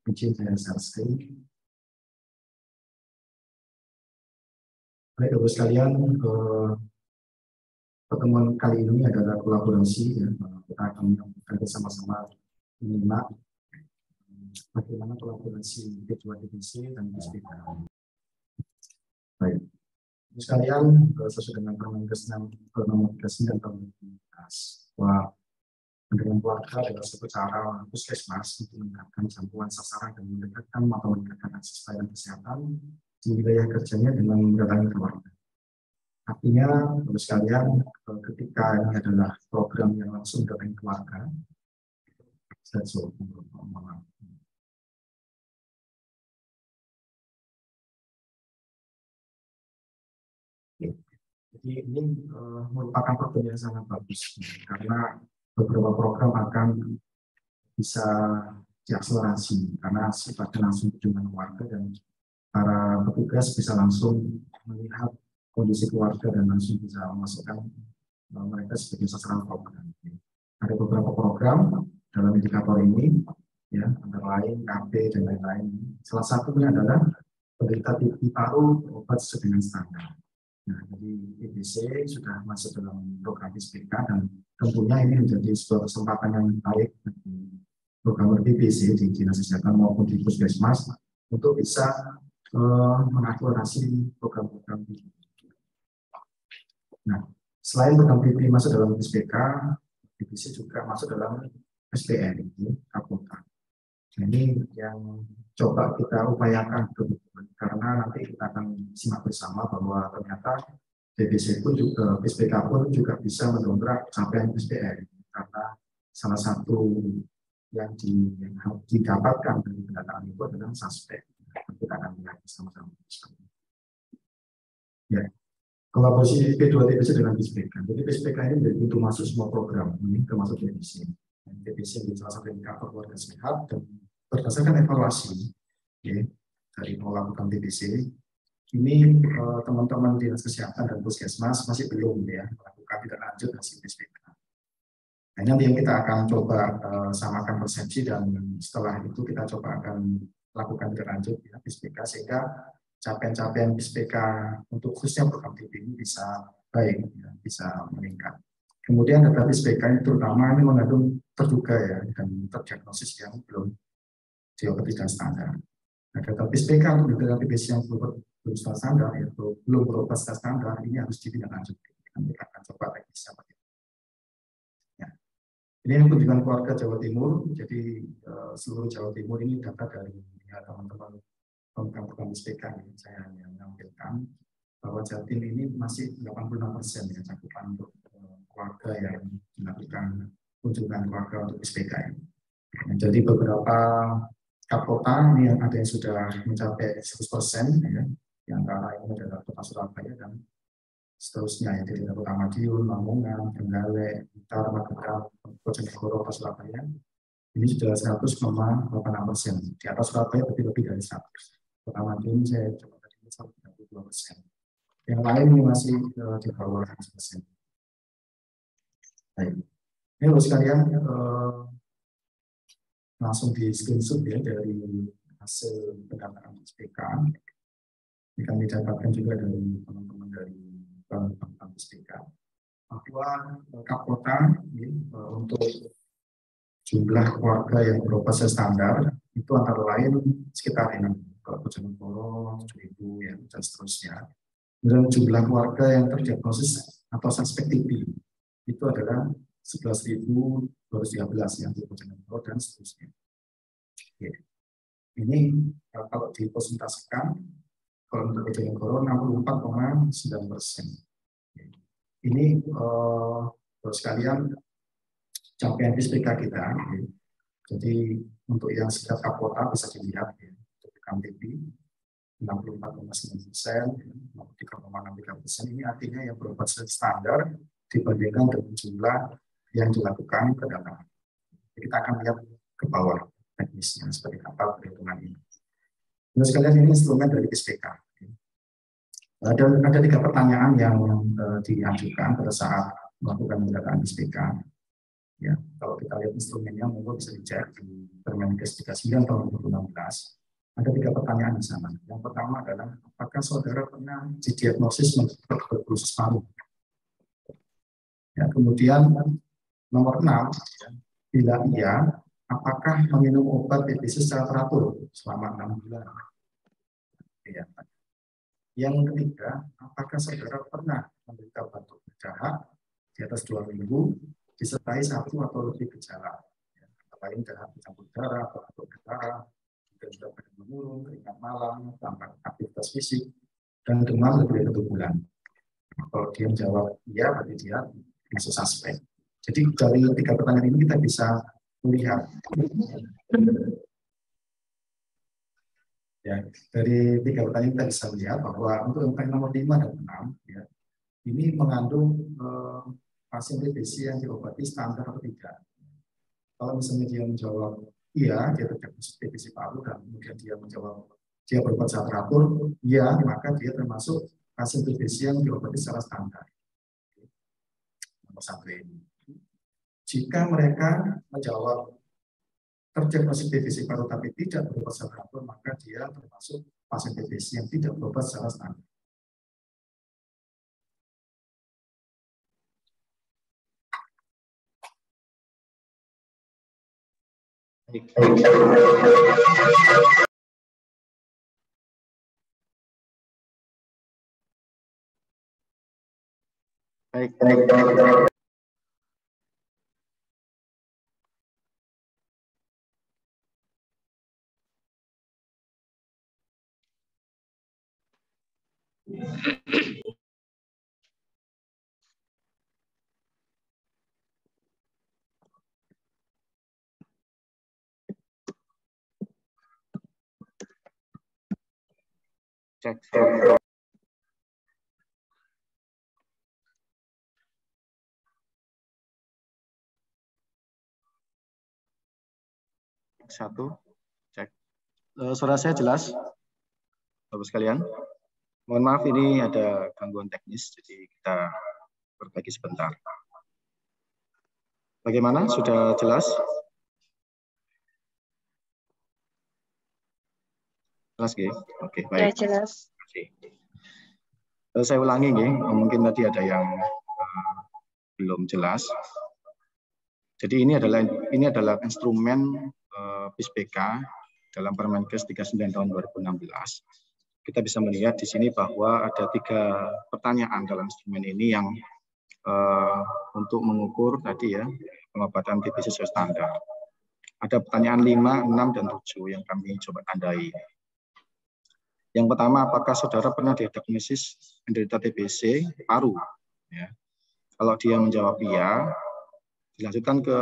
Izin saya share screen. Baik, Bapak sekalian, pertemuan kali ini adalah kolaborasi ya. Kita akan bersama-sama menyimak bagaimana kolaborasi kedua divisi dan PSPK. Baik, Bapak sekalian, sesuai dengan Permenkes nomor 39 tahun 2019 bahwa pendampingan keluarga adalah satu cara puskesmas untuk meningkatkan jangkauan sasaran dan meningkatkan akses pelayanan kesehatan di wilayah kerjanya dengan mendatangi keluarga. Artinya, Bapak sekalian, ketika ini adalah program yang langsung mendatangi keluarga, jadi ini merupakan program yang sangat bagus karena beberapa program akan bisa diakselerasi karena sifatnya langsung kunjungan keluarga dan para petugas bisa langsung melihat kondisi keluarga dan langsung bisa memasukkan mereka sebagai sasaran program. Ada beberapa program dalam indikator ini, ya, antara lain KB dan lain-lain. Salah satunya adalah penderita TB paru obat sesuai dengan standar. Nah, jadi TBC sudah masuk dalam program PSPK dan tentunya ini menjadi sebuah kesempatan yang baik bagi program TBC di Dinas Kesehatan maupun di Puskesmas untuk bisa mengakselerasi program-program ini. Nah, selain program PP masuk dalam PSPK, TBC juga masuk dalam SPN, Kapolta. Ini yang coba kita upayakan karena nanti kita akan simak bersama bahwa ternyata TBC pun juga, PSPK pun juga bisa mendongkrak capaian SPN karena salah satu yang didapatkan dari pendataan itu adalah suspek. Kita akan lihat bersama-sama. Ya, kolaborasi P2 TBC dengan PSPK. Jadi PSPK ini menjadi pintu masuk semua program ini termasuk TBC. TBC menjadi salah satu indikator keluarga sehat dan berdasarkan evaluasi ya, dari melakukan TBC ini teman-teman dinas kesehatan dan puskesmas masih belum ya melakukan tidak lanjut hasil PSPK. Nah, nanti yang kita akan coba samakan persepsi dan setelah itu kita coba akan lakukan tidak lanjut ya, PSPK sehingga capaian-capaian PSPK untuk khususnya program TB ini bisa baik ya, bisa meningkat. Kemudian data PSPK ini terutama ini mengandung terduga ya dan terdiagnosis yang belum tidak standar. Nah, data PSPK untuk data TBC yang belum standar ya, belum berobat standar ini harus ditindaklanjuti. Kita akan coba teknisnya bagaimana. Ya. Ini kunjungan keluarga Jawa Timur. Jadi seluruh Jawa Timur ini data dari ya, teman-teman program PSPK ini saya hanya menampilkan bahwa Jatim ini masih 86% ya cakupan untuk keluarga yang dilakukan kunjungan keluarga untuk PSPK ini. Nah, jadi beberapa Kapolta ini yang ada yang sudah mencapai 100% ya, yang antara ini adalah Kota Surabaya dan seterusnya ya, jadi Kota Madiun, Lamongan, Trenggalek, Blitar, Magelang, Bojonegoro, Kota Surabaya ini sudah 100,86%. Di atas Surabaya lebih dari 100. Kota Madiun saya coba tadi 132%. Yang lain ini masih di bawah 100%. Baik. Ini Bapak sekalian langsung di screenshot ya dari hasil pendataan PSPK. Ini kami dapatkan juga dari teman-teman dari Bank PSPK bahwa Kapolta untuk jumlah keluarga yang berobat standar itu antara lain sekitar ini kalau Bojonegoro 7.000 ya dan seterusnya. Dan jumlah keluarga yang terdiagnosis atau suspek TB itu adalah 11.213 yang di Bojonegoro dan seterusnya. Ya. Ini kalau dipresentasikan kalau untuk Bojonegoro 64,9%. Ini sekalian capaian PSPK kita. Ya. Jadi untuk yang setiap Kapolta bisa dilihat ya, untuk TB 64,9%, 3,63% ini artinya yang berobat standar dibandingkan dengan jumlah yang dilakukan kedatangan. Kita akan lihat ke bawah teknisnya seperti apa perhitungan ini. Terus sekalian ini instrumen dari PSPK. Ada 3 pertanyaan yang diajukan pada saat melakukan pendataan PSPK. Ya, Kalau kita lihat instrumennya, monggo bisa dicek di Permenkes 39 tahun 2016. Ada 3 pertanyaan di sana. Yang pertama adalah, apakah saudara pernah didiagnosis menderita tuberkulosis paru? Ya, kemudian nomor 6, ya, bila iya, apakah meminum obat TBC secara teratur selama 6 bulan? Ya. Yang ketiga, apakah saudara pernah menderita batuk berdahak di atas 2 minggu disertai 1 atau lebih gejala, ya, lain dahak bercampur darah, batuk berdarah, dan juga badan menurun, keringat malam, tanpa aktivitas fisik, dan demam lebih dari 1 bulan. Kalau dia menjawab iya, berarti dia masuk suspek. Jadi dari 3 pertanyaan ini kita bisa melihat, ya, dari 3 pertanyaan kita bisa melihat bahwa untuk yang pertanyaan nomor 5 dan 6, ya, ini mengandung pasien TBC yang diobati standar atau tidak. Kalau misalnya dia menjawab iya, dia terdiagnosis TBC paru, dan kemudian dia menjawab dia berobat secara teratur, iya, maka dia termasuk pasien TBC yang diobati secara standar. Nomor 1 ini. Jika mereka menjawab terdiagnosis TBC paru tapi tidak berobat secara teratur, maka dia termasuk pasien TBC yang tidak berobat secara standar. Baik. Cek. 1, cek. Suara saya jelas, Bapak sekalian? Mohon maaf, ini ada gangguan teknis, jadi kita perbaiki sebentar. Bagaimana? Sudah jelas? Jelas, G? Oke, baik. Ya, jelas. Oke. Saya ulangi, G. Mungkin tadi ada yang belum jelas. Jadi ini adalah instrumen PISPK dalam Permenkes 39 tahun 2016. Kita bisa melihat di sini bahwa ada 3 pertanyaan dalam instrumen ini yang untuk mengukur tadi ya pengobatan TBC sesuai standar. Ada pertanyaan 5, 6, dan 7 yang kami coba tandai. Yang pertama, apakah saudara pernah didiagnosis menderita TBC paru? Ya. Kalau dia menjawab iya, dilanjutkan ke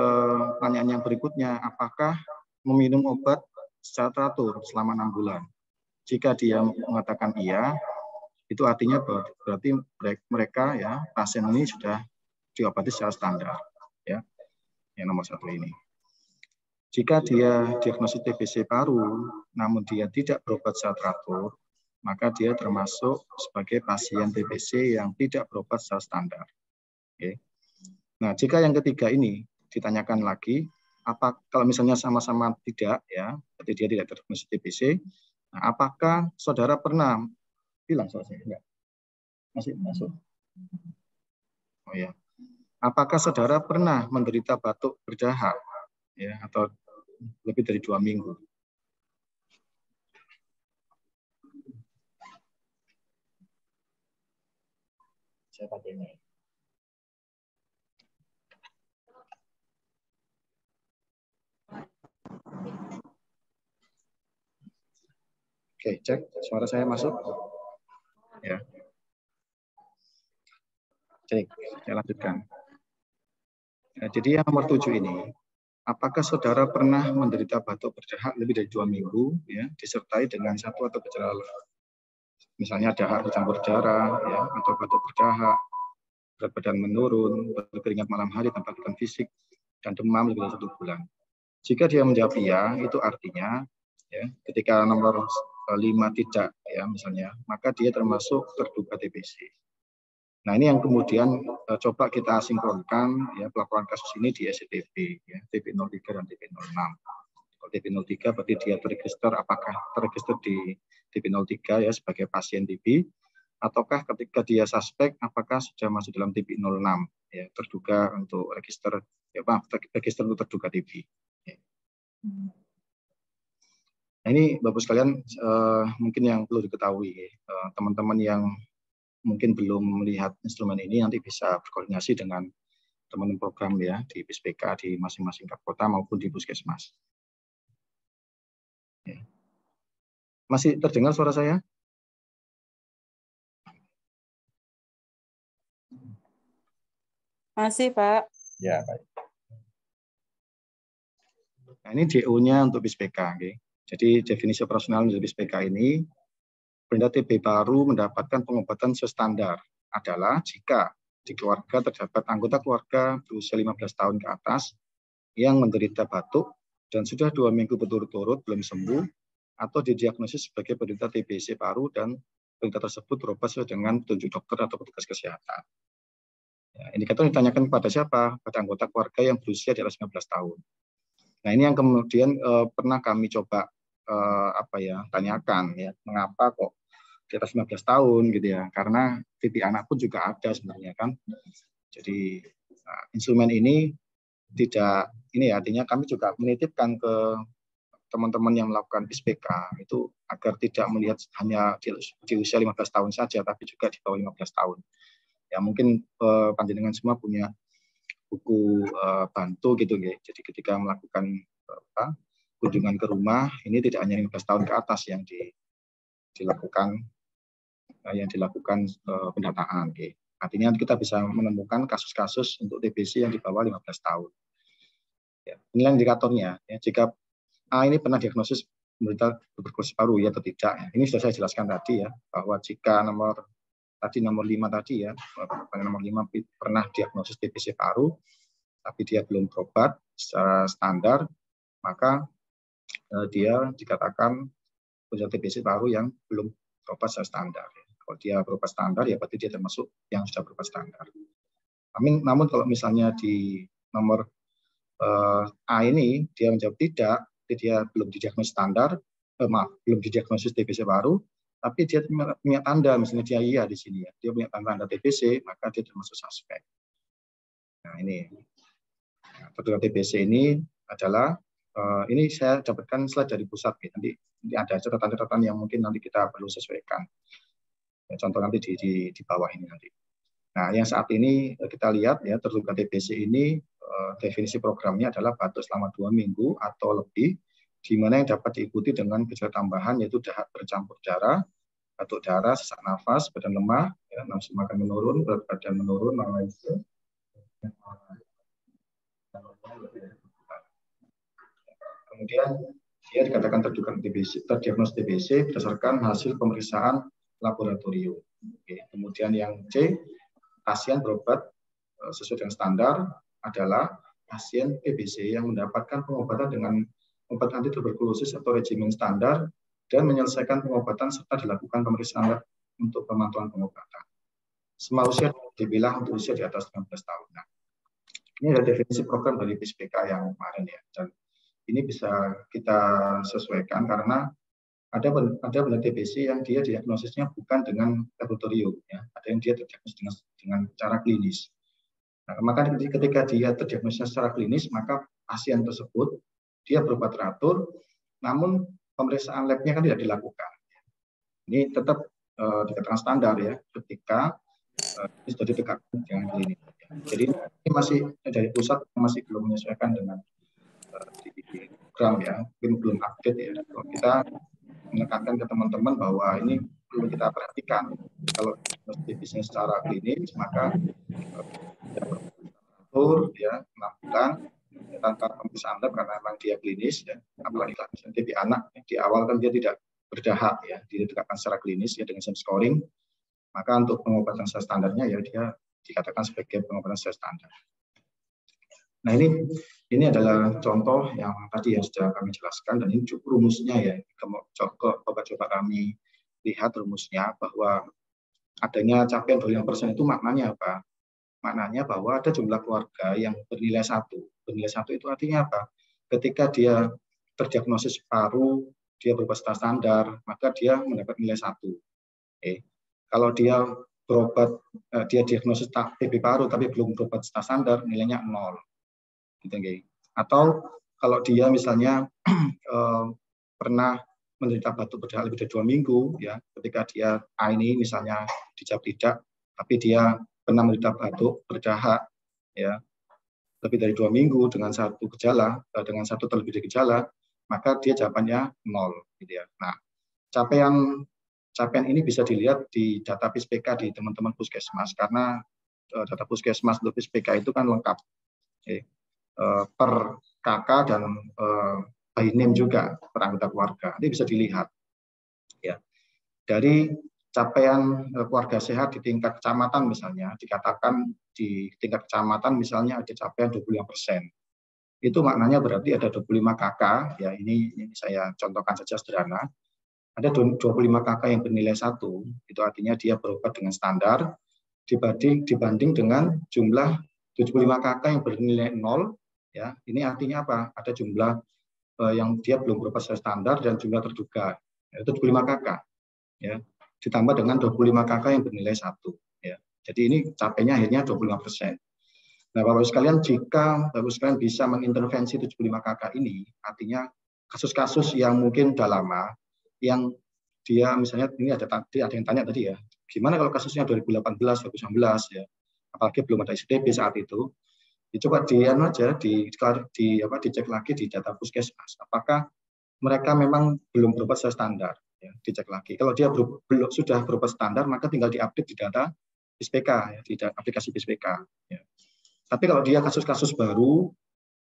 pertanyaan yang berikutnya, apakah meminum obat secara teratur selama 6 bulan? Jika dia mengatakan iya, itu artinya berarti mereka ya pasien ini sudah diobati secara standar, ya. Yang nomor 1 ini. Jika dia diagnosis TBC paru, namun dia tidak berobat secara teratur, maka dia termasuk sebagai pasien TBC yang tidak berobat secara standar. Oke. Nah, jika yang ketiga ini ditanyakan lagi, apa kalau misalnya sama-sama tidak, ya, berarti dia tidak terdiagnosis TBC. Nah, apakah saudara pernah bilang selesai? Enggak. Masih masuk. Oh ya. Apakah saudara pernah menderita batuk berdahak, ya, atau lebih dari 2 minggu? Saya pakai ini. Oke, cek suara saya masuk. Ya. Cek, saya lanjutkan. Nah, jadi yang nomor 7 ini, apakah saudara pernah menderita batuk berdahak lebih dari 2 minggu, ya, disertai dengan 1 atau gejala, misalnya dahak bercampur darah, ya, atau batuk berdahak, berat badan menurun, berkeringat malam hari tanpa aktivitas fisik, dan demam lebih dari 1 bulan. Jika dia menjawab iya, itu artinya, ya, ketika nomor 5 tidak, ya, misalnya, maka dia termasuk terduga TBC. Nah, ini yang kemudian coba kita sinkronkan ya pelaporan kasus ini di SCTP ya, TP03 dan TP06. Kalau TP03 berarti dia terregister, apakah terregister di TP03 ya sebagai pasien TB, ataukah ketika dia suspek apakah sudah masuk dalam TP06 ya, terduga untuk register ya register untuk terduga TB. Ya. Nah, ini Bapak sekalian mungkin yang perlu diketahui teman-teman yang mungkin belum melihat instrumen ini nanti bisa berkoordinasi dengan teman-teman program ya di PSPK di masing-masing kota maupun di puskesmas. Ya. Masih terdengar suara saya? Masih, Pak. Ya, baik. Nah, ini DO-nya untuk PSPK. Okay. Jadi definisi operasional untuk PSPK ini, penderita TB baru mendapatkan pengobatan standar adalah jika di keluarga terdapat anggota keluarga berusia 15 tahun ke atas yang menderita batuk dan sudah 2 minggu berturut-turut belum sembuh atau didiagnosis sebagai penderita TBC paru dan penderita tersebut berobat sesuai dengan petunjuk dokter atau petugas kesehatan. Ya, indikator ditanyakan kepada siapa? Pada anggota keluarga yang berusia di atas 15 tahun. Nah, ini yang kemudian pernah kami coba tanyakan ya, mengapa kok di atas 15 tahun gitu ya, karena TB anak pun juga ada sebenarnya kan. Jadi instrumen ini tidak ini ya, artinya kami juga menitipkan ke teman-teman yang melakukan PSPK itu agar tidak melihat hanya di usia 15 tahun saja, tapi juga di bawah 15 tahun. Ya mungkin panjenengan semua punya buku bantu gitu ya. Jadi ketika melakukan kunjungan ke rumah ini tidak hanya 15 tahun ke atas yang dilakukan pendataan. Okay. Artinya kita bisa menemukan kasus-kasus untuk TBC yang di bawah 15 tahun. Ya, inilah indikatornya. Ya, jika ini pernah diagnosis menderita tuberkulosis paru ya atau tidak. Ya. Ini sudah saya jelaskan tadi ya, bahwa jika nomor 5 tadi ya, nomor 5 pernah diagnosis TBC paru, tapi dia belum berobat secara standar, maka dia dikatakan punya TBC paru yang belum berobat secara standar. Kalau dia berobat standar, ya berarti dia termasuk yang sudah berobat standar. Namun kalau misalnya di nomor A ini, dia menjawab tidak, dia belum didiagnosis standar, belum didiagnosis TBC paru, tapi dia punya tanda, misalnya dia iya di sini ya, dia punya tanda TBC, maka dia termasuk suspek. Nah ini, terduga TBC ini adalah, ini saya dapatkan slide dari pusat, ya. Nanti ada catatan-catatan yang mungkin nanti kita perlu sesuaikan. Ya, contoh nanti di bawah ini nanti. Nah, yang saat ini kita lihat ya, terduga TBC ini definisi programnya adalah batuk selama 2 minggu atau lebih, di mana yang dapat diikuti dengan gejala tambahan yaitu dahak bercampur darah, batuk darah, sesak nafas, badan lemah, ya, nafsu makan menurun, berat badan menurun, lain-lain. Kemudian dia dikatakan terdiagnosis TBC berdasarkan hasil pemeriksaan laboratorium. Oke. Kemudian yang C, pasien berobat sesuai dengan standar adalah pasien TBC yang mendapatkan pengobatan dengan obat anti tuberkulosis atau regimen standar dan menyelesaikan pengobatan serta dilakukan pemeriksaan lab untuk pemantauan pengobatan. Semua usia dibilang untuk usia di atas 19 tahun. Nah, ini ada definisi program dari PSPK yang kemarin ya, dan ini bisa kita sesuaikan karena ada benar TBC yang dia diagnosisnya bukan dengan laboratorium, ya. Ada yang dia terdiagnosis dengan cara klinis. Nah, maka ketika dia terdiagnosis secara klinis, maka pasien tersebut dia berobat teratur, namun pemeriksaan labnya kan tidak dilakukan. Ini tetap dikatakan standar ya, ketika ini sudah ditegakkan dengan klinis. Jadi ini masih dari pusat masih belum menyesuaikan dengan di program ya, mungkin belum update ya. Kalau kita menekankan ke teman-teman bahwa ini perlu kita perhatikan. Kalau bisnis secara klinis, maka teratur ya 6 bulan tanpa pemeriksaan lab karena memang dia klinis ya, apalagi TB anak di awal kan dia tidak berdahak ya, ditetapkan secara klinis ya dengan scoring, maka untuk pengobatan secara standarnya ya dia dikatakan sebagai pengobatan secara standar. Nah ini adalah contoh yang tadi yang sudah kami jelaskan, dan ini cukup rumusnya ya. Coba kami lihat rumusnya bahwa adanya capaian 25% itu maknanya apa? Maknanya bahwa ada jumlah keluarga yang bernilai 1. Bernilai 1 itu artinya apa? Ketika dia terdiagnosis paru, dia berobat standar, maka dia mendapat nilai 1. Kalau dia berobat, dia diagnosis TB paru tapi belum berobat standar, nilainya 0. Gitu, atau kalau dia misalnya pernah menderita batuk berdahak lebih dari 2 minggu, ya, ketika dia ini misalnya dijawab tidak, tapi dia pernah menderita batuk berdahak, ya, lebih dari 2 minggu dengan satu gejala, dengan satu terlebih dari gejala, maka dia jawabannya 0, gitu ya. Nah, capaian ini bisa dilihat di data PISPK di teman-teman puskesmas, karena data puskesmas untuk PISPK itu kan lengkap, per KK dan by name juga per anggota keluarga. Ini bisa dilihat, ya, dari capaian keluarga sehat di tingkat kecamatan misalnya, dikatakan di tingkat kecamatan misalnya ada capaian 25%. Itu maknanya berarti ada 25 KK, ya, ini saya contohkan saja sederhana. Ada 25 KK yang bernilai 1, itu artinya dia berobat dengan standar, dibanding dengan jumlah 75 KK yang bernilai 0, ya, ini artinya apa? Ada jumlah yang dia belum berobat sesuai standar dan jumlah terduga, yaitu 25 KK. Ya, ditambah dengan 25 KK yang bernilai 1. Ya. Jadi ini capainya akhirnya 25%. Nah, Bapak sekalian, jika Bapak sekalian bisa mengintervensi 75 KK ini, artinya kasus-kasus yang mungkin udah lama, yang dia misalnya ini ada yang tanya tadi ya, gimana kalau kasusnya 2018, 2019 ya, apalagi belum ada SDB saat itu, coba dicek lagi di data puskesmas, apakah mereka memang belum berobat sesuai standar, ya, dicek lagi. Kalau dia sudah berobat standar, maka tinggal diupdate di data PISPK, ya, di aplikasi PISPK. Ya. Tapi kalau dia kasus-kasus baru,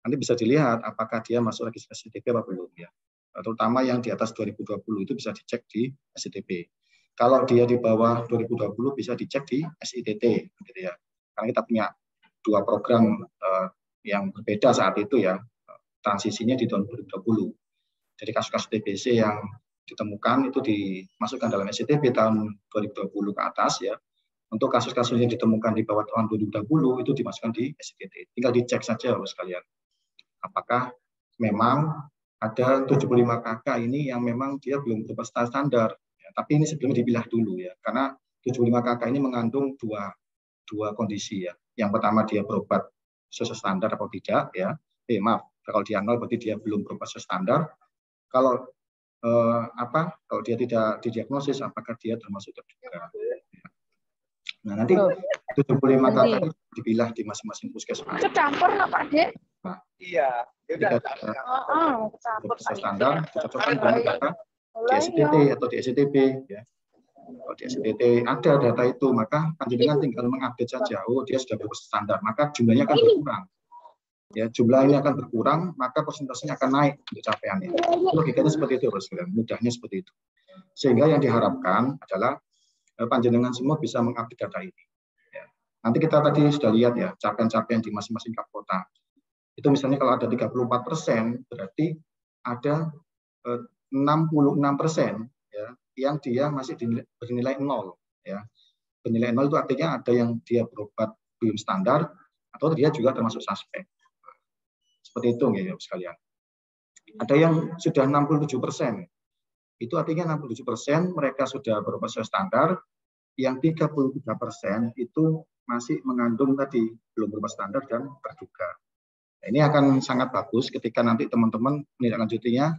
nanti bisa dilihat apakah dia masuk registrasi SITP apa belum, ya. Terutama yang di atas 2020 itu bisa dicek di SITP. Kalau dia di bawah 2020 bisa dicek di SITT, gitu ya. Karena kita punya 2 program yang berbeda saat itu, ya, transisinya di tahun 2020. Jadi kasus-kasus TBC yang ditemukan itu dimasukkan dalam SITP tahun 2020 ke atas, ya. Untuk kasus-kasus yang ditemukan di bawah tahun 2020 itu dimasukkan di SITT. Tinggal dicek saja Bapak sekalian. Apakah memang ada 75 KK ini yang memang dia belum berobat standar, ya, tapi ini sebelumnya dipilah dulu, ya, karena 75 KK ini mengandung dua kondisi, ya. Yang pertama dia berobat sesuai standar atau tidak, ya. Maaf, kalau dia 0 berarti dia belum berobat sesuai standar. Kalau kalau dia tidak didiagnosis, apakah dia termasuk terduga. Nah, nanti 75 KK dipilah di masing-masing puskesmas. Kecampur lah Pak De. Nah, iya. Jika standar dicocokkan dengan data di SITT atau di SITB, ya. Kalau di SITT ada data itu, maka panjenengan tinggal mengupdate saja. Oh, dia sudah berobat standar, maka jumlahnya akan berkurang. Ya, jumlah ini akan berkurang, maka persentasenya akan naik untuk capaiannya. Logikanya seperti itu, Bos. Mudahnya seperti itu. Sehingga yang diharapkan adalah panjenengan semua bisa mengupdate data ini. Ya. Nanti kita tadi sudah lihat, ya, capaian-capaian di masing-masing kota. Itu misalnya kalau ada 34%, berarti ada 66%, ya, yang dia masih bernilai 0. Ya. Bernilai 0 itu artinya ada yang dia berobat belum standar, atau dia juga termasuk suspek. Seperti itu, ya, sekalian. Ada yang sudah 67%. Itu artinya 67% mereka sudah berobat sesuai standar, yang 33% itu masih mengandung tadi belum berobat standar dan terduga. Nah, ini akan sangat bagus ketika nanti teman-teman menindaklanjutinya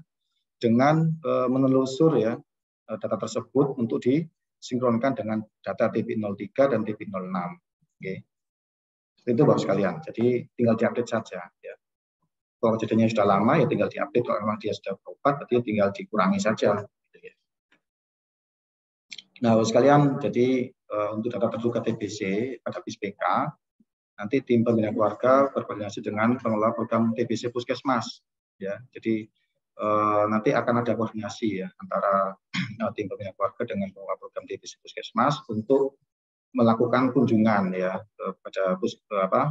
dengan menelusur, ya, data tersebut untuk disinkronkan dengan data TP03 dan TP06. Oke. Itu Bapak sekalian. Jadi tinggal diupdate saja, ya. Kalau kejadiannya sudah lama, ya tinggal diupdate. Kalau memang dia sudah berobat, berarti tinggal dikurangi saja. Nah, Bapak sekalian, jadi untuk data terduga TBC pada PISPK, nanti tim pembina keluarga berkoordinasi dengan pengelola program TBC Puskesmas, ya. Jadi nanti akan ada koordinasi, ya, antara tim pembina keluarga dengan pengelola program TBC Puskesmas untuk melakukan kunjungan, ya, pada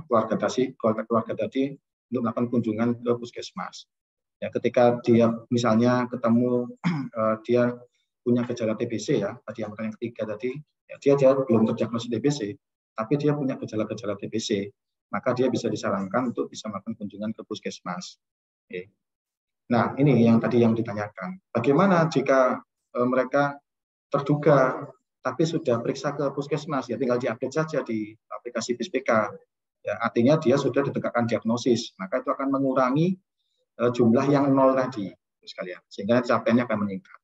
keluarga tadi untuk melakukan kunjungan ke puskesmas. Ya, ketika dia misalnya ketemu dia punya gejala TBC ya, tadi yang ketiga tadi, ya, dia belum terdiagnosis TBC, tapi dia punya gejala-gejala TBC, maka dia bisa disarankan untuk bisa melakukan kunjungan ke puskesmas. Oke. Nah, ini yang tadi yang ditanyakan. Bagaimana jika mereka terduga, tapi sudah periksa ke puskesmas, ya tinggal diupdate saja di aplikasi PISPK. Ya, artinya dia sudah ditegakkan diagnosis, maka itu akan mengurangi jumlah yang 0 tadi, sekalian, sehingga capaiannya akan meningkat.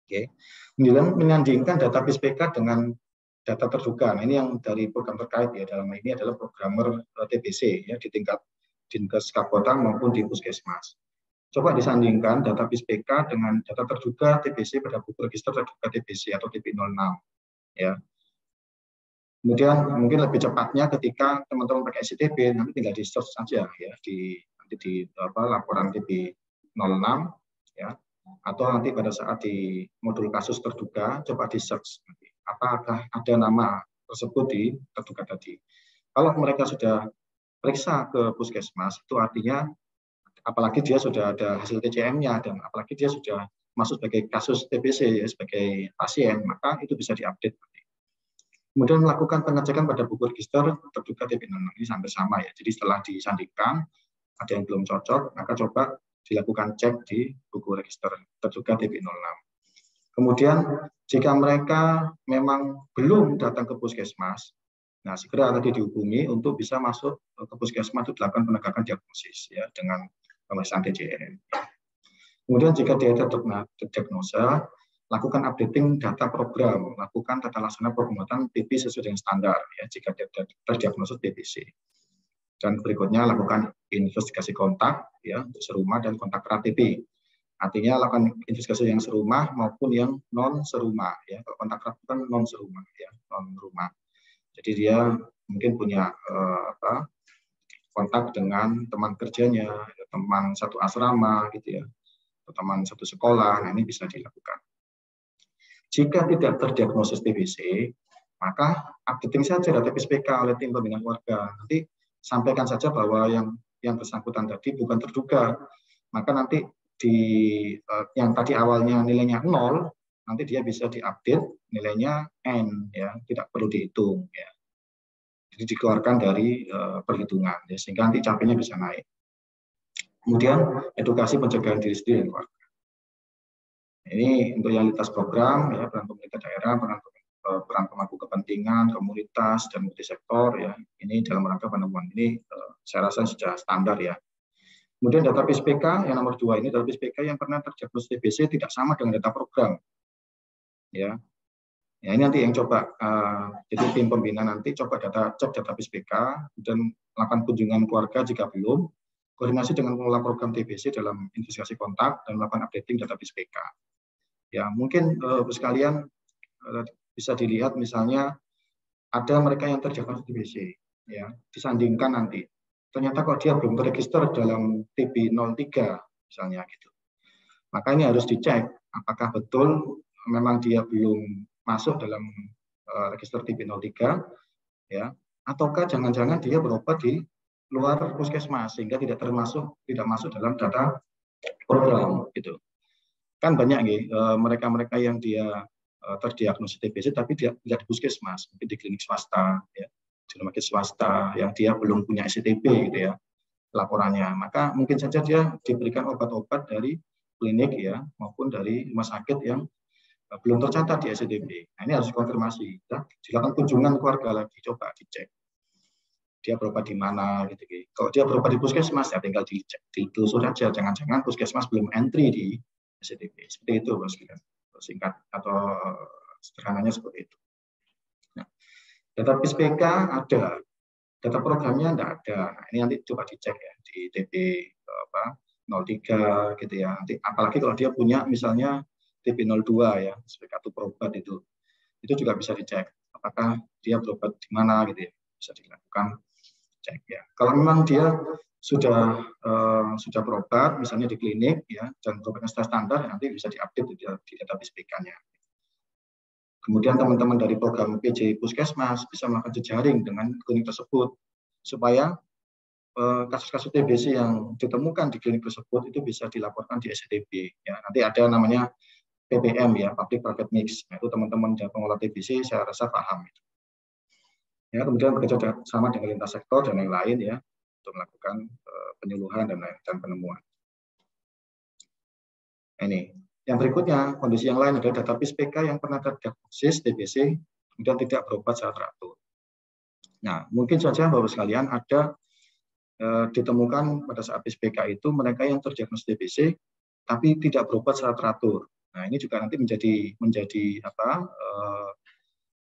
Oke. Kemudian menyandingkan data PISPK dengan data terduga. Nah, ini yang dari program terkait ya, dalam ini adalah programmer TBC ya di tingkat Dinkes Kabupaten maupun di puskesmas. Coba disandingkan data PISPK dengan data terduga TBC pada buku register terduga TBC atau TB06 ya. Kemudian mungkin lebih cepatnya ketika teman-teman pakai SCTB nanti tinggal di search saja ya di laporan TB06 ya, atau nanti pada saat di modul kasus terduga coba di search apakah ada nama tersebut di terduga tadi. Kalau mereka sudah periksa ke puskesmas itu artinya apalagi dia sudah ada hasil TCM-nya dan apalagi dia sudah masuk sebagai kasus TBC ya, sebagai pasien, maka itu bisa diupdate. Kemudian melakukan pengecekan pada buku register terduga TB06 ini hampir sama ya. Jadi setelah disandingkan ada yang belum cocok, maka coba dilakukan cek di buku register terduga TB06. Kemudian jika mereka memang belum datang ke puskesmas, nah segera tadi dihubungi untuk bisa masuk ke puskesmas untuk dilakukan penegakan diagnosis ya dengan pemeriksaan TCM. Kemudian jika dia terdiagnosa, lakukan updating data program, lakukan tata laksana pengobatan TB sesuai dengan standar ya jika dia terdiagnosis TBC. Dan berikutnya lakukan investigasi kontak ya untuk serumah dan kontak erat TB. Artinya lakukan investigasi yang serumah maupun yang non serumah ya. Kalau kontak erat kan non serumah ya, non rumah. Jadi dia mungkin punya kontak dengan teman kerjanya, teman satu asrama gitu ya, atau teman satu sekolah. Nah, ini bisa dilakukan. Jika tidak terdiagnosis TBC, maka updating saja data PISPK oleh tim pembinaan keluarga. Nanti sampaikan saja bahwa yang bersangkutan tadi bukan terduga, maka nanti yang tadi awalnya nilainya 0, nanti dia bisa diupdate nilainya N, ya tidak perlu dihitung. Ya. Jadi dikeluarkan dari perhitungan, ya, sehingga nanti capainya bisa naik. Kemudian edukasi pencegahan diri sendiri dan keluarga. Ini untuk yang lintas program, ya, peran pemerintah daerah, peran pemangku kepentingan, komunitas, dan multisektor. Ya, ini dalam rangka penemuan ini saya rasa sudah standar ya. Kemudian data PISPK yang nomor 2 ini data PISPK yang pernah terdiagnosis TBC tidak sama dengan data program. Ya, ya ini nanti yang coba jadi tim pembina nanti coba cek data PISPK dan melakukan kunjungan keluarga jika belum, koordinasi dengan pengelola program TBC dalam investigasi kontak dan melakukan updating data PISPK. Ya mungkin sekalian bisa dilihat misalnya ada mereka yang terdiagnosis TBC, ya disandingkan nanti. Ternyata kok dia belum terregister dalam TB03 misalnya gitu. Maka ini harus dicek apakah betul memang dia belum masuk dalam register TB03 ya, ataukah jangan-jangan dia berobat di luar puskesmas sehingga tidak masuk dalam data program gitu. Kan banyak nih mereka-mereka yang dia terdiagnosis TBC tapi dia tidak di puskesmas, mungkin di klinik swasta ya. Di rumah sakit swasta yang dia belum punya SCTB gitu ya laporannya, maka mungkin saja dia diberikan obat-obat dari klinik ya maupun dari rumah sakit yang belum tercatat di SCTB. Nah, ini harus dikonfirmasi ya. Silakan kunjungan keluarga lagi, coba dicek dia berobat di mana gitu. Kalau dia berobat di puskesmas ya tinggal dicek, ditelusur saja, jangan-jangan puskesmas belum entry di SCTB. Seperti itu Bos, singkat atau sederhananya seperti itu. Nah, data PISPK ada, data programnya tidak ada. Nah, ini nanti coba dicek ya di TB03 gitu ya. Nanti apalagi kalau dia punya misalnya TB02 ya, sebagai kartu berobat itu juga bisa dicek apakah dia berobat di mana gitu ya, bisa dilakukan cek ya. Kalau memang dia sudah berobat misalnya di klinik ya dan berobatnya standar, nanti bisa diupdate di data PISPK-nya. Kemudian teman-teman dari program PJ Puskesmas bisa melakukan jejaring dengan klinik tersebut supaya kasus-kasus TBC yang ditemukan di klinik tersebut itu bisa dilaporkan di SCTB. Ya, nanti ada namanya PPM ya, public private mix. Nah, itu teman-teman yang pengelola TBC saya rasa paham. Ya, kemudian bekerja sama dengan lintas sektor dan yang lain ya untuk melakukan penyuluhan dan penemuan. Ini yang berikutnya, kondisi yang lain adalah database PK yang pernah terdiagnosis TBC kemudian tidak berobat secara teratur. Nah, mungkin saja Bapak sekalian ada ditemukan pada saat PK itu mereka yang terdiagnosis TBC tapi tidak berobat secara teratur. Nah, ini juga nanti menjadi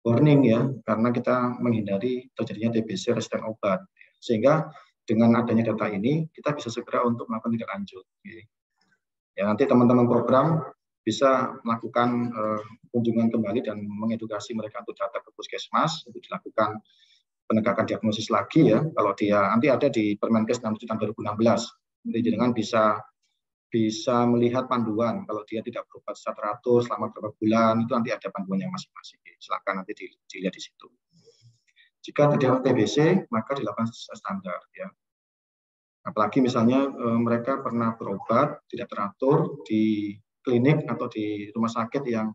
warning ya, karena kita menghindari terjadinya TBC resisten obat. Sehingga dengan adanya data ini kita bisa segera untuk melakukan tindak lanjut. Ya, nanti teman-teman program bisa melakukan kunjungan kembali dan mengedukasi mereka untuk datang ke puskesmas untuk dilakukan penegakan diagnosis lagi ya. Kalau dia nanti ada di Permenkes 6 tahun 2016, jadi dengan bisa melihat panduan kalau dia tidak berobat secara teratur selama beberapa bulan, itu nanti ada panduannya masing-masing. Silakan nanti dilihat di situ. Jika terjadi TBC maka dilakukan standar ya. Apalagi misalnya mereka pernah berobat tidak teratur di klinik atau di rumah sakit yang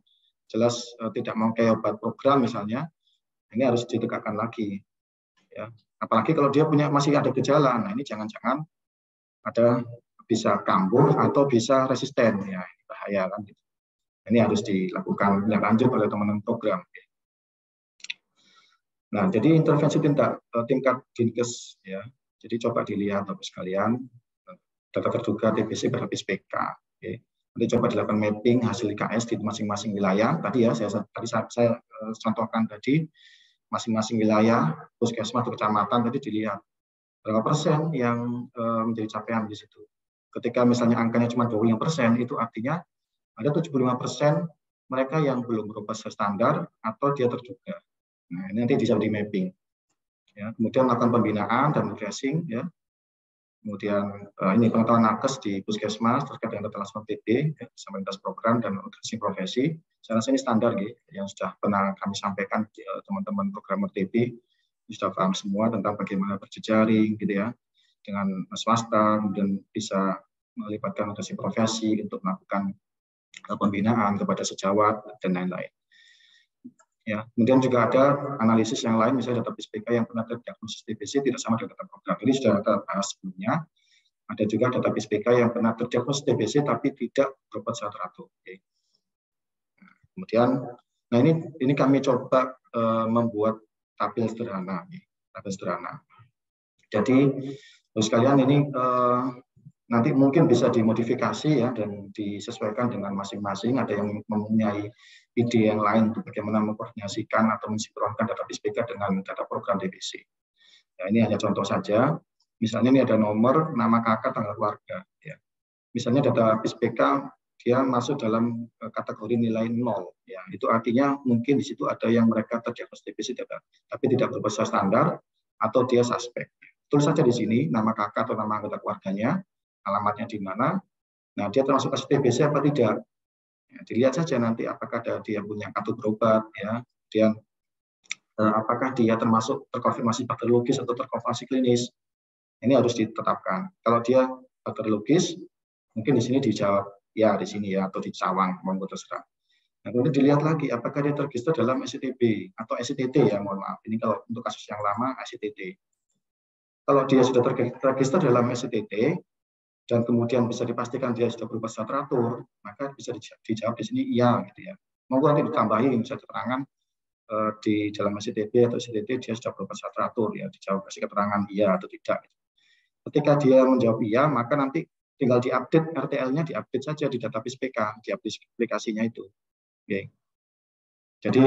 jelas tidak memakai obat program misalnya, ini harus ditegakkan lagi. Ya. Apalagi kalau dia masih ada gejala, nah ini jangan-jangan ada bisa kambuh atau bisa resisten, ya ini bahaya kan. Gitu. Ini harus dilakukan tindak lanjut oleh teman-teman program. Nah, jadi intervensi tingkat Dinkes ya. Jadi coba dilihat Bapak sekalian data terduga TBC pada PK. Nanti coba dilakukan mapping hasil IKS di masing-masing wilayah. Tadi ya saya contohkan tadi masing-masing wilayah puskesmas atau kecamatan tadi dilihat berapa persen yang menjadi capaian di situ. Ketika misalnya angkanya cuma 25%, itu artinya ada 75% mereka yang belum berobat standar atau dia terduga. Nah, ini nanti bisa di mapping. Ya, kemudian melakukan pembinaan dan tracing ya. Kemudian ini pengetahuan nakes di puskesmas terkait dengan data langsung TB, ya, lintas program dan tracing profesi. Saya rasa ini standar gitu, yang sudah pernah kami sampaikan teman-teman programmer TB sudah paham semua tentang bagaimana berjejaring gitu ya dengan swasta, kemudian bisa melibatkan tracing profesi untuk melakukan pembinaan kepada sejawat dan lain-lain. Ya, kemudian juga ada analisis yang lain, misalnya data PK yang pernah terdiagnosis TBC tidak sama dengan data program. Ini sudah kita bahas sebelumnya. Ada juga data PK yang pernah terdiagnosis TBC tapi tidak berobat secara teratur. Okay. Kemudian, nah ini kami coba membuat tabel sederhana. Jadi, sekalian ini nanti mungkin bisa dimodifikasi ya dan disesuaikan dengan masing-masing. Ada yang mempunyai ide yang lain untuk bagaimana mengkoordinasikan atau mensinkronkan data PK dengan data program TBC. Ya, ini hanya contoh saja. Misalnya ini ada nomor, nama kakak, tanggal keluarga. Ya. Misalnya data PK dia masuk dalam kategori nilai 0. Ya. Itu artinya mungkin di situ ada yang mereka terdiagnosis TBC tapi tidak berbahasa standar atau dia suspek. Tulis saja di sini nama kakak atau nama anggota keluarganya, alamatnya di mana. Nah, dia termasuk kasus TBC apa tidak? Ya, dilihat saja nanti apakah dia punya kartu berobat, ya, kemudian apakah dia termasuk terkonfirmasi bakteriologis atau terkonfirmasi klinis. Ini harus ditetapkan. Kalau dia bakteriologis, mungkin di sini dijawab ya di sini ya atau di Cawang, mohon terserah. Nah, kemudian dilihat lagi apakah dia terregister dalam SCTB atau SCTT ya, mohon maaf. Ini kalau untuk kasus yang lama SCTT. Kalau dia sudah terregister dalam SCTT dan kemudian bisa dipastikan dia sudah berubah secara teratur, maka bisa dijawab di sini iya gitu ya. Monggo nanti ditambahin misalnya keterangan di dalam SCTB atau SCTT dia sudah berubah secara teratur ya, dijawab kasih keterangan iya atau tidak. Ketika dia menjawab iya, maka nanti tinggal diupdate RTL-nya, diupdate saja di database PK, di aplikasinya itu. Oke. Jadi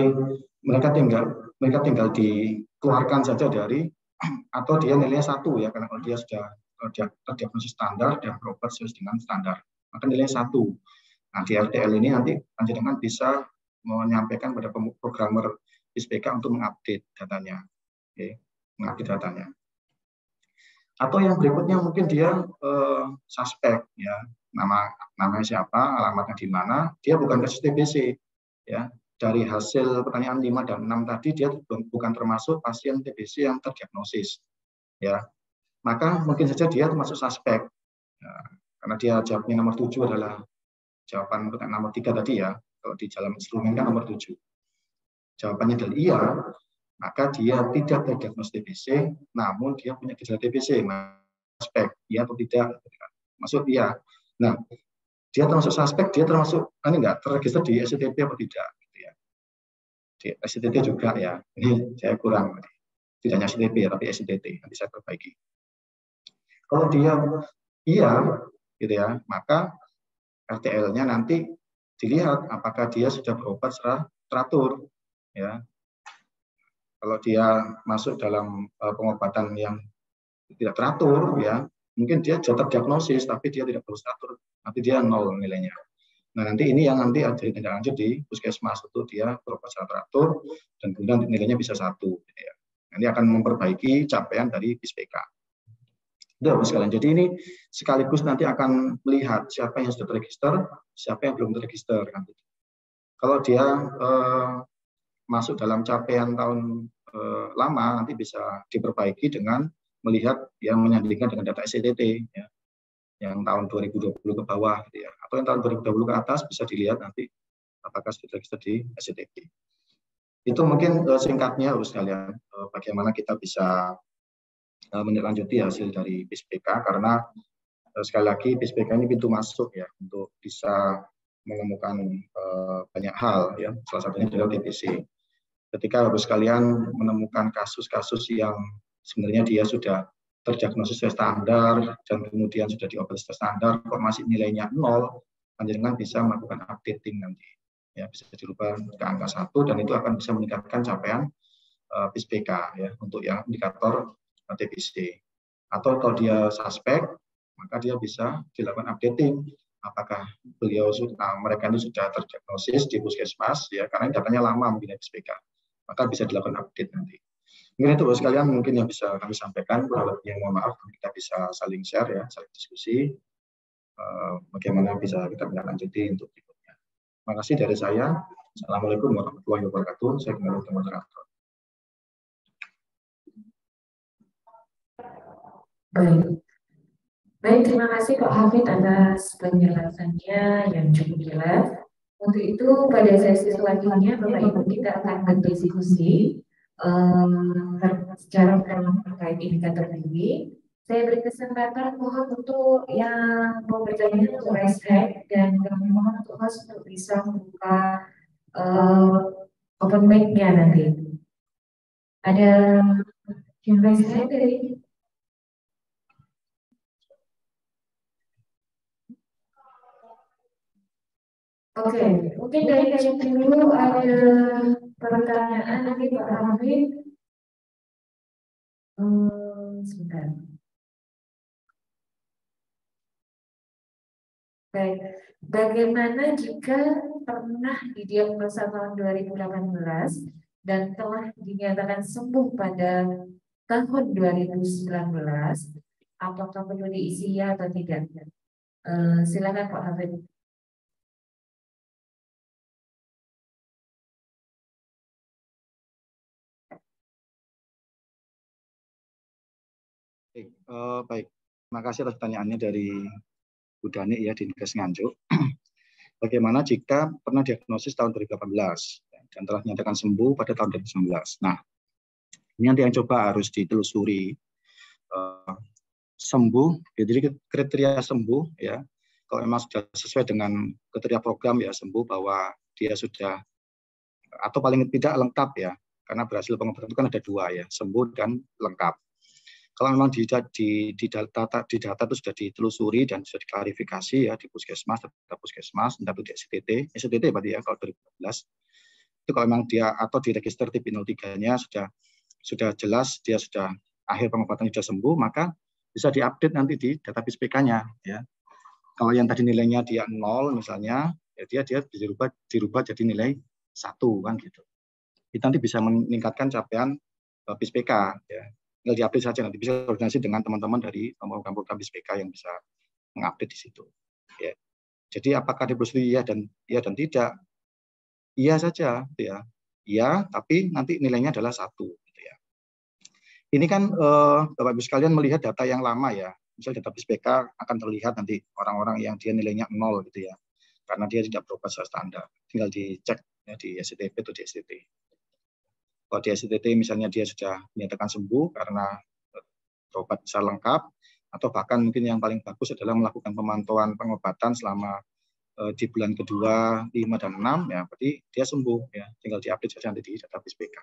mereka tinggal dikeluarkan saja dari atau dia nilainya 1 ya, karena kalau dia sudah terdiagnosis standar dan berobat sesuai dengan standar, maka nilainya 1. Nah, di RTL ini nanti panjenengan bisa menyampaikan pada programmer PK untuk mengupdate datanya. Oke, mengupdate datanya. Atau yang berikutnya mungkin dia suspek ya, namanya siapa, alamatnya di mana, dia bukan kasus TBC ya. Dari hasil pertanyaan 5 dan 6 tadi dia bukan termasuk pasien TBC yang terdiagnosis ya. Maka mungkin saja dia termasuk suspek ya, karena dia jawabnya nomor 7 adalah jawaban pertanyaan nomor 3 tadi ya, kalau di dalam instrumen kan nomor 7. Jawabannya adalah iya, maka dia tidak terdiagnosis TBC, namun dia punya gejala TBC, suspek, iya atau tidak? Maksud iya. Nah, dia termasuk suspek, dia termasuk enggak terregister di SCTP atau tidak? Gitu ya. Di SCTP juga ya. Ini saya kurang. Tidak hanya SCTP ya, tapi SCTP nanti saya perbaiki. Kalau dia iya, gitu ya, maka RTL-nya nanti dilihat apakah dia sudah berobat secara teratur, ya. Kalau dia masuk dalam pengobatan yang tidak teratur, ya, mungkin dia sudah terdiagnosis tapi dia tidak terus teratur, nanti dia 0 nilainya. Nah, nanti ini yang nanti ada tindak lanjut di puskesmas, itu dia berobat secara teratur dan kemudian nilainya bisa 1. Gitu ya. Ini akan memperbaiki capaian dari BISPK. Udah, sekalian. Jadi ini sekaligus nanti akan melihat siapa yang sudah terregister, siapa yang belum terregister. Kalau dia masuk dalam capaian tahun lama, nanti bisa diperbaiki dengan melihat yang menyandingkan dengan data SCTT, ya, yang tahun 2020 ke bawah, gitu ya. Atau yang tahun 2020 ke atas bisa dilihat nanti apakah sudah terregister di SCTT. Itu mungkin singkatnya, harus sekalian, bagaimana kita bisa menindaklanjuti hasil dari BISPK, karena sekali lagi BISPK ini pintu masuk ya untuk bisa menemukan banyak hal, ya, salah satunya adalah TBC. Ketika harus kalian menemukan kasus-kasus yang sebenarnya dia sudah terdiagnosis standar dan kemudian sudah diobati standar, kok masih nilainya 0, panjenengan bisa melakukan updating nanti, ya, bisa dirubah ke angka 1 dan itu akan bisa meningkatkan capaian BISPK, ya, untuk yang indikator TBC. Atau kalau dia suspek, maka dia bisa dilakukan updating. Apakah mereka ini sudah terdiagnosis di puskesmas, ya, karena datanya lama mungkin BISPK, maka bisa dilakukan update nanti. Mungkin itu sekalian mungkin yang bisa kami sampaikan. Kurang lebihnya mohon maaf, kita bisa saling share, ya, saling diskusi bagaimana bisa kita menindaklanjuti untuk berikutnya. Terima kasih dari saya. Assalamualaikum warahmatullahi wabarakatuh. Saya kembali ke moderator. Baik, terima kasih Pak Hafid atas penjelasannya yang cukup jelas. Untuk itu pada sesi selanjutnya Bapak Ibu kita akan berdiskusi secara terkait indikator ini. Saya beri kesempatan mohon untuk yang mau bertanya untuk raise hand dan kami mohon untuk host untuk bisa membuka open mic-nya nanti. Ada yang raise hand dari? Oke, mungkin dari chat dulu ada pertanyaan nanti Pak Hafid. Sebentar. Baik, bagaimana jika pernah didiagnosa tahun 2018 dan telah dinyatakan sembuh pada tahun 2019, apakah perlu diisi ya atau tidak? Silakan Pak Hafid. Baik, terima kasih atas pertanyaannya dari Bu Dani, ya, di Dinkes Nganjuk. Bagaimana jika pernah diagnosis tahun 2018 dan telah dinyatakan sembuh pada tahun 2019? Nah, ini nanti yang coba harus ditelusuri. Sembuh, jadi kriteria sembuh, ya, kalau memang sudah sesuai dengan kriteria program, ya, sembuh bahwa dia sudah atau paling tidak lengkap, ya, karena berhasil pengobatan itu kan ada 2, ya, sembuh dan lengkap. Kalau memang di data itu sudah ditelusuri dan sudah diklarifikasi, ya, di puskesmas, data puskesmas, entah itu di SCTT berarti, ya, kalau 2014 itu kalau memang dia atau di register TIP 03-nya sudah jelas dia sudah akhir pengobatan sudah sembuh, maka bisa diupdate nanti di data BISPK-nya, ya. Kalau yang tadi nilainya dia 0 misalnya, ya dia dirubah jadi nilai 1, kan gitu. Itu nanti bisa meningkatkan capaian BISPK, ya. Tinggal diupdate saja, nanti bisa koordinasi dengan teman-teman dari program BISPK yang bisa mengupdate di situ. Ya. Jadi apakah ditelusuri iya dan tidak? Iya saja, ya. Iya, tapi nanti nilainya adalah 1. Gitu ya. Ini kan Bapak Ibu sekalian melihat data yang lama, ya. Misal data BISPK akan terlihat nanti orang-orang yang dia nilainya 0 gitu, ya. karena dia tidak berobat secara standar. Tinggal dicek ya, di SCTP atau di STT. Kalau di SCTT misalnya dia sudah dinyatakan sembuh karena berobat secara lengkap, atau bahkan mungkin yang paling bagus adalah melakukan pemantauan pengobatan selama di bulan kedua, 5 dan 6, ya berarti dia sembuh ya. Tinggal diupdate saja nanti di database BK.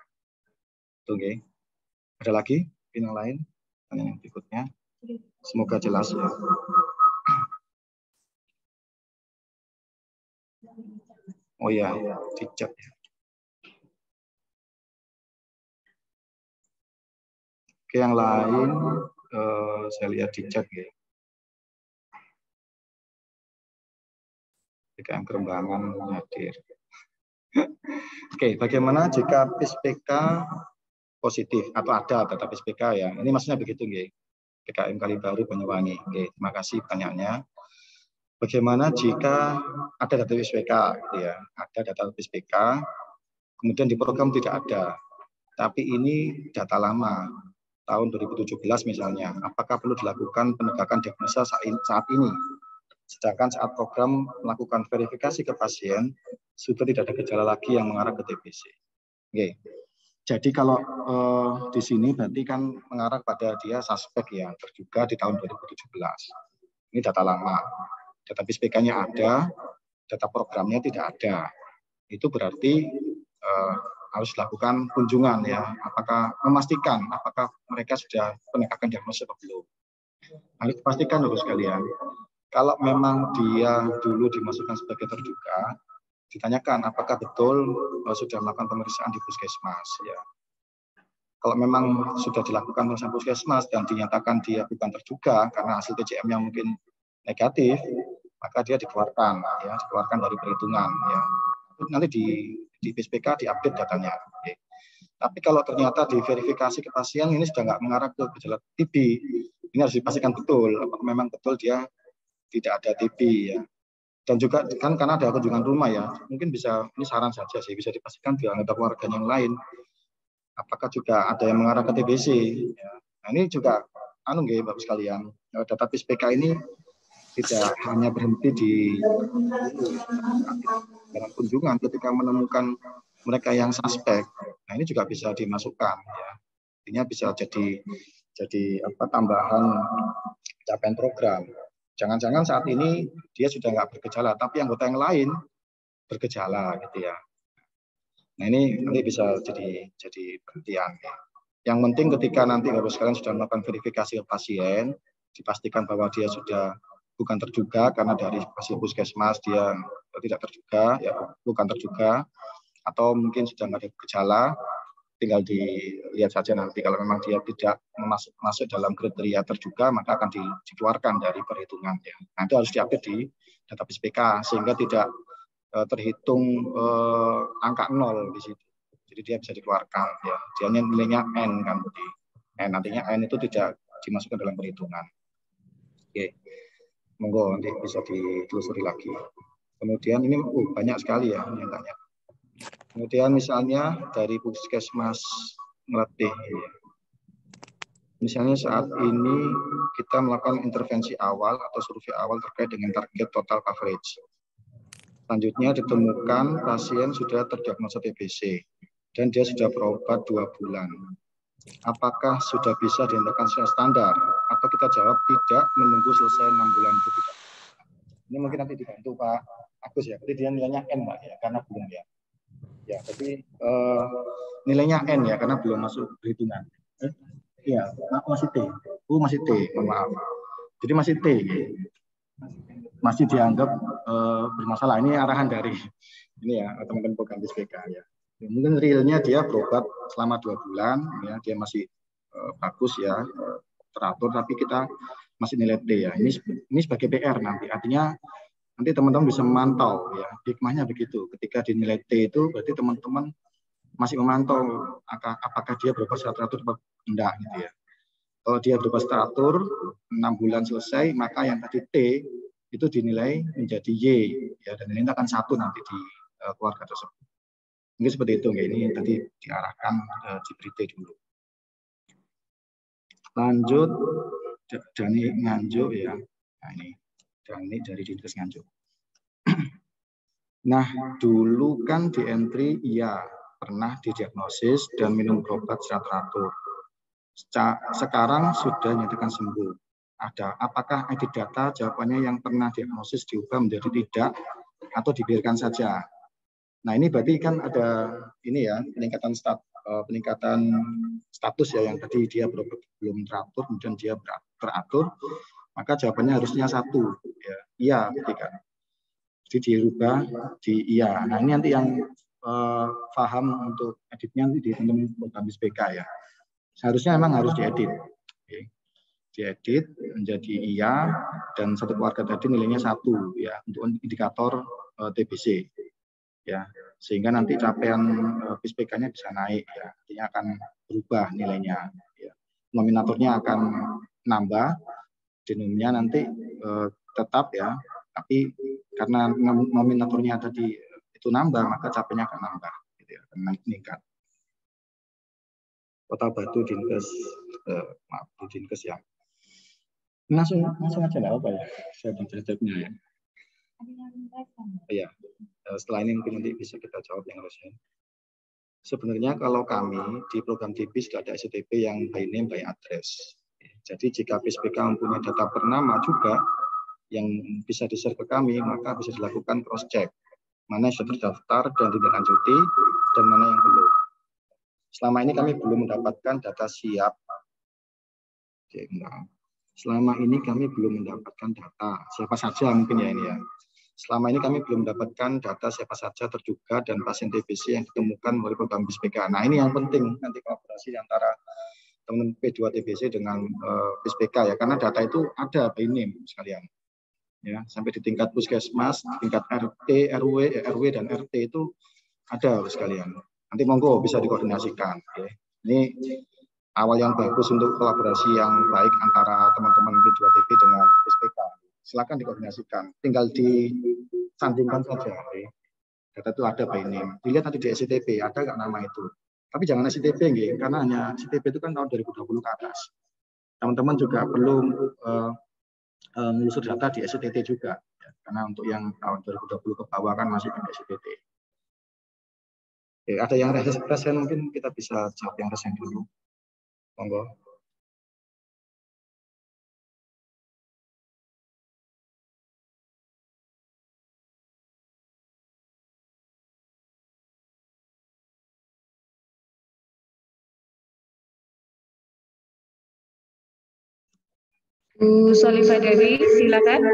Oke. Ada lagi yang lain? Yang berikutnya. Semoga jelas ya. Oh ya, di chat ya. Oke, yang lain saya lihat di chat ya. PKM Kerembangan hadir. Oke, bagaimana jika PSPK positif atau ada data PSPK ya? Ini maksudnya begitu ya. PKM Kalibaru Banyuwangi. Oke, terima kasih pertanyaannya. Bagaimana jika ada data PSPK gitu ya? Ada data PSPK, kemudian di program tidak ada. Tapi ini data lama, tahun 2017 misalnya. Apakah perlu dilakukan penegakan diagnosa saat ini? Sedangkan saat program melakukan verifikasi ke pasien, sudah tidak ada gejala lagi yang mengarah ke TBC. Oke. Jadi kalau di sini berarti kan mengarah pada dia suspek ya, terduga di tahun 2017. Ini data lama. Data PSPK-nya ada, data programnya tidak ada. Itu berarti harus dilakukan kunjungan ya, apakah memastikan apakah mereka sudah penegakan diagnosa atau belum. Harus dipastikan dulu sekalian. Kalau memang dia dulu dimasukkan sebagai terduga, ditanyakan apakah betul sudah melakukan pemeriksaan di puskesmas ya. Kalau memang sudah dilakukan pemeriksaan puskesmas dan dinyatakan dia bukan terduga karena hasil TCM-nya mungkin negatif, maka dia dikeluarkan ya, dikeluarkan dari perhitungan ya. Nanti di PSPK diupdate datanya. Oke. Tapi kalau ternyata diverifikasi ke pasien ini sudah nggak mengarah ke gejala TB, ini harus dipastikan betul apakah memang betul dia tidak ada TB ya. Dan juga kan karena ada kunjungan rumah ya, mungkin bisa, ini saran saja sih, bisa dipastikan di anggota keluarga yang lain apakah juga ada yang mengarah ke TBC ya. Nah ini juga Bapak sekalian, data PSPK ini tidak hanya berhenti di dalam kunjungan ketika menemukan mereka yang suspek. Nah ini juga bisa dimasukkan ya. Artinya bisa jadi tambahan capaian program. Jangan-jangan saat ini dia sudah nggak bergejala, tapi anggota yang lain bergejala gitu ya. Nah ini nanti bisa jadi perhatian. Ya. Yang penting ketika nanti Bapak sekalian sudah melakukan verifikasi ke pasien, dipastikan bahwa dia sudah bukan terduga karena dari hasil puskesmas dia tidak terduga, ya bukan terduga, atau mungkin sudah nggak ada gejala, tinggal dilihat saja nanti kalau memang dia tidak masuk dalam kriteria terduga maka akan dikeluarkan dari perhitungan ya. Nah itu harus diupdate di data PSPK sehingga tidak terhitung angka 0 di situ. Jadi dia bisa dikeluarkan ya. Dia nilainya N kan berarti. Nantinya N itu tidak dimasukkan dalam perhitungan. Oke. Monggo nanti bisa ditelusuri lagi. Kemudian ini banyak sekali ya yang tanya. Kemudian misalnya dari puskesmas Melatih, ya. Misalnya saat ini kita melakukan intervensi awal atau survei awal terkait dengan target total coverage. Selanjutnya ditemukan pasien sudah terdiagnosa TBC dan dia sudah berobat 2 bulan. Apakah sudah bisa dinyatakan secara standar atau kita jawab tidak menunggu selesai 6 bulan itu tidak? Ini mungkin nanti dibantu Pak Agus ya. Jadi dia nilainya N Pak ya karena belum ya. Ya, tapi nilainya N ya karena belum masuk perhitungan. Iya, masih T. Masih T, mohon maaf. Jadi masih T. Masih dianggap bermasalah. Ini arahan dari ini ya teman-teman program PSPK ya. Mungkin realnya dia berobat selama 2 bulan, ya dia masih bagus ya, teratur, tapi kita masih nilai T ya. Ini sebagai PR nanti. Artinya nanti teman-teman bisa memantau ya. Hikmahnya begitu. Ketika dinilai T itu berarti teman-teman masih memantau apakah dia berobat secara teratur atau tidak gitu ya. Kalau dia berobat teratur 6 bulan selesai, maka yang tadi T itu dinilai menjadi Y ya, dan ini akan 1 nanti di keluarga tersebut. Mungkin seperti itu ya. Ini tadi diarahkan diberi T dulu. Lanjut Dani Nganjuk ya. Nah ini Dani dari Dinkes Nganjuk. Nah, dulu kan di entry iya pernah didiagnosis dan minum berobat secara teratur. Sekarang sudah nyatakan sembuh. Apakah edit data? Jawabannya yang pernah diagnosis diubah menjadi tidak atau dibiarkan saja. Nah, ini berarti kan ada ini ya peningkatan status ya, yang tadi dia belum teratur kemudian dia teratur, maka jawabannya harusnya satu ya, iya ketika jadi dirubah di iya. Nah, ini nanti yang paham untuk editnya nanti di teman-teman program BISPK ya. Seharusnya memang harus diedit. Oke. Diedit menjadi iya dan satu keluarga tadi nilainya 1 ya untuk indikator TBC ya, sehingga nanti capaian BISPK-nya bisa naik ya, artinya akan berubah nilainya ya. Nominatornya akan nambah, denomnya nanti tetap ya, tapi karena nominatornya tadi itu nambah maka capaiannya akan nambah gitu ya, akan meningkat. Kota Batu Dinkes, maaf di Dinkes ya. Langsung aja nggak apa ya, saya baca chatnya ya. Iya, setelah ini mungkin nanti bisa kita jawab yang resmi. Sebenarnya kalau kami di program DB sudah ada STP yang by name by address. Jadi jika BISPK mempunyai data per nama juga yang bisa di-share ke kami, maka bisa dilakukan cross check. Mana yang sudah terdaftar dan ditindaklanjuti dan mana yang belum. Selama ini kami belum mendapatkan data siap. Oke, selama ini kami belum mendapatkan data siapa saja mungkin ya ini ya. Selama ini kami belum mendapatkan data siapa saja terduga dan pasien TBC yang ditemukan melalui program BISPK. Nah, ini yang penting nanti kolaborasi antara teman P2 TBC dengan BISPK ya, karena data itu ada by name sekalian. Ya, sampai di tingkat puskesmas, tingkat RT, RW dan RT itu ada sekalian. Nanti monggo bisa dikoordinasikan. Ya. Ini awal yang bagus untuk kolaborasi yang baik antara teman-teman P2TB dengan BISPK. Silakan dikoordinasikan. Tinggal disandingkan saja. Ya. Data itu ada by name. Dilihat nanti di SCTP, ada nggak nama itu. Tapi jangan SCTP, karena hanya SCTP itu kan tahun 2020 ke atas. Teman-teman juga perlu menelusuri data di SCTT juga. Ya. Karena untuk yang tahun 2020 ke bawah kan masih pakai SCTT. Oke, ada yang resen mungkin kita bisa jawab yang resen dulu. Monggo. Bu Solifah Dewi, silakan.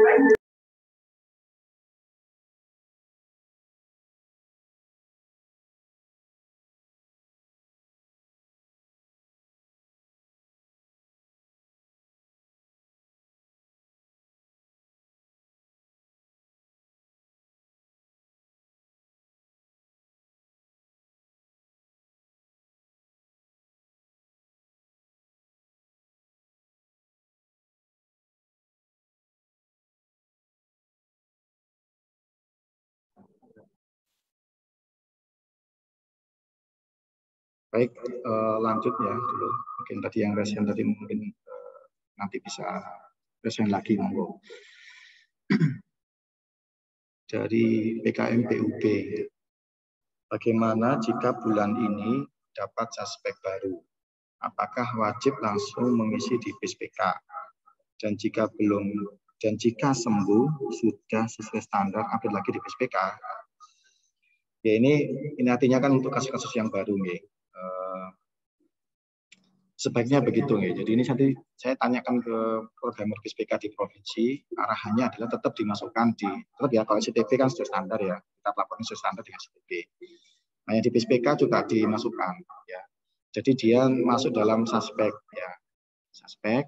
Baik, lanjut ya dulu. Mungkin tadi yang resen tadi mungkin nanti bisa resen lagi monggo. Dari PKM PUB, bagaimana jika bulan ini dapat suspek baru? Apakah wajib langsung mengisi di BISPK? Dan jika belum, dan jika sembuh sudah sesuai standar, update lagi di BISPK? Ya ini artinya kan untuk kasus-kasus yang baru nih. Sebaiknya begitu ya. Jadi ini nanti saya tanyakan ke programmer BISPK di provinsi, arahannya adalah tetap dimasukkan tetap ya, kalau SCTP kan sudah standar ya, kita pelaporan sudah standar di SCTP. Nah yang di BISPK juga dimasukkan ya. Jadi dia masuk dalam suspek ya, suspek,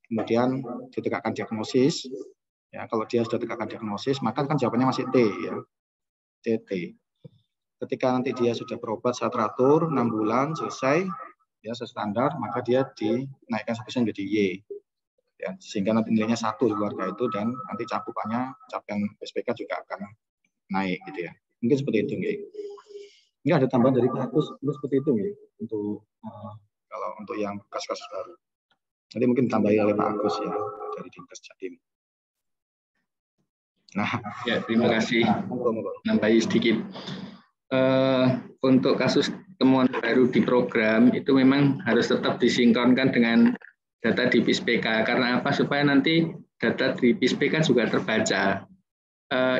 kemudian ditegakkan diagnosis. Ya kalau dia sudah tegakkan diagnosis, maka kan jawabannya masih T ya, TT. Ketika nanti dia sudah berobat secara teratur 6 bulan selesai ya standar, maka dia dinaikkan statusnya menjadi Y ya, sehingga nanti nilainya 1 di keluarga itu dan nanti cakupannya capaian BISPK juga akan naik gitu ya. Mungkin seperti itu nggih. Ini ada tambahan dari Pak Agus seperti itu nggih untuk kalau untuk yang kasus-kasus baru. Nanti mungkin ditambahi oleh Pak Agus ya dari Dinkes Jatim. Nah, ya terima kasih. monggo. Nambahi sedikit. Untuk kasus temuan baru di program itu memang harus tetap disinkronkan dengan data di PISPK. Karena apa? Supaya nanti data di PISPK juga terbaca.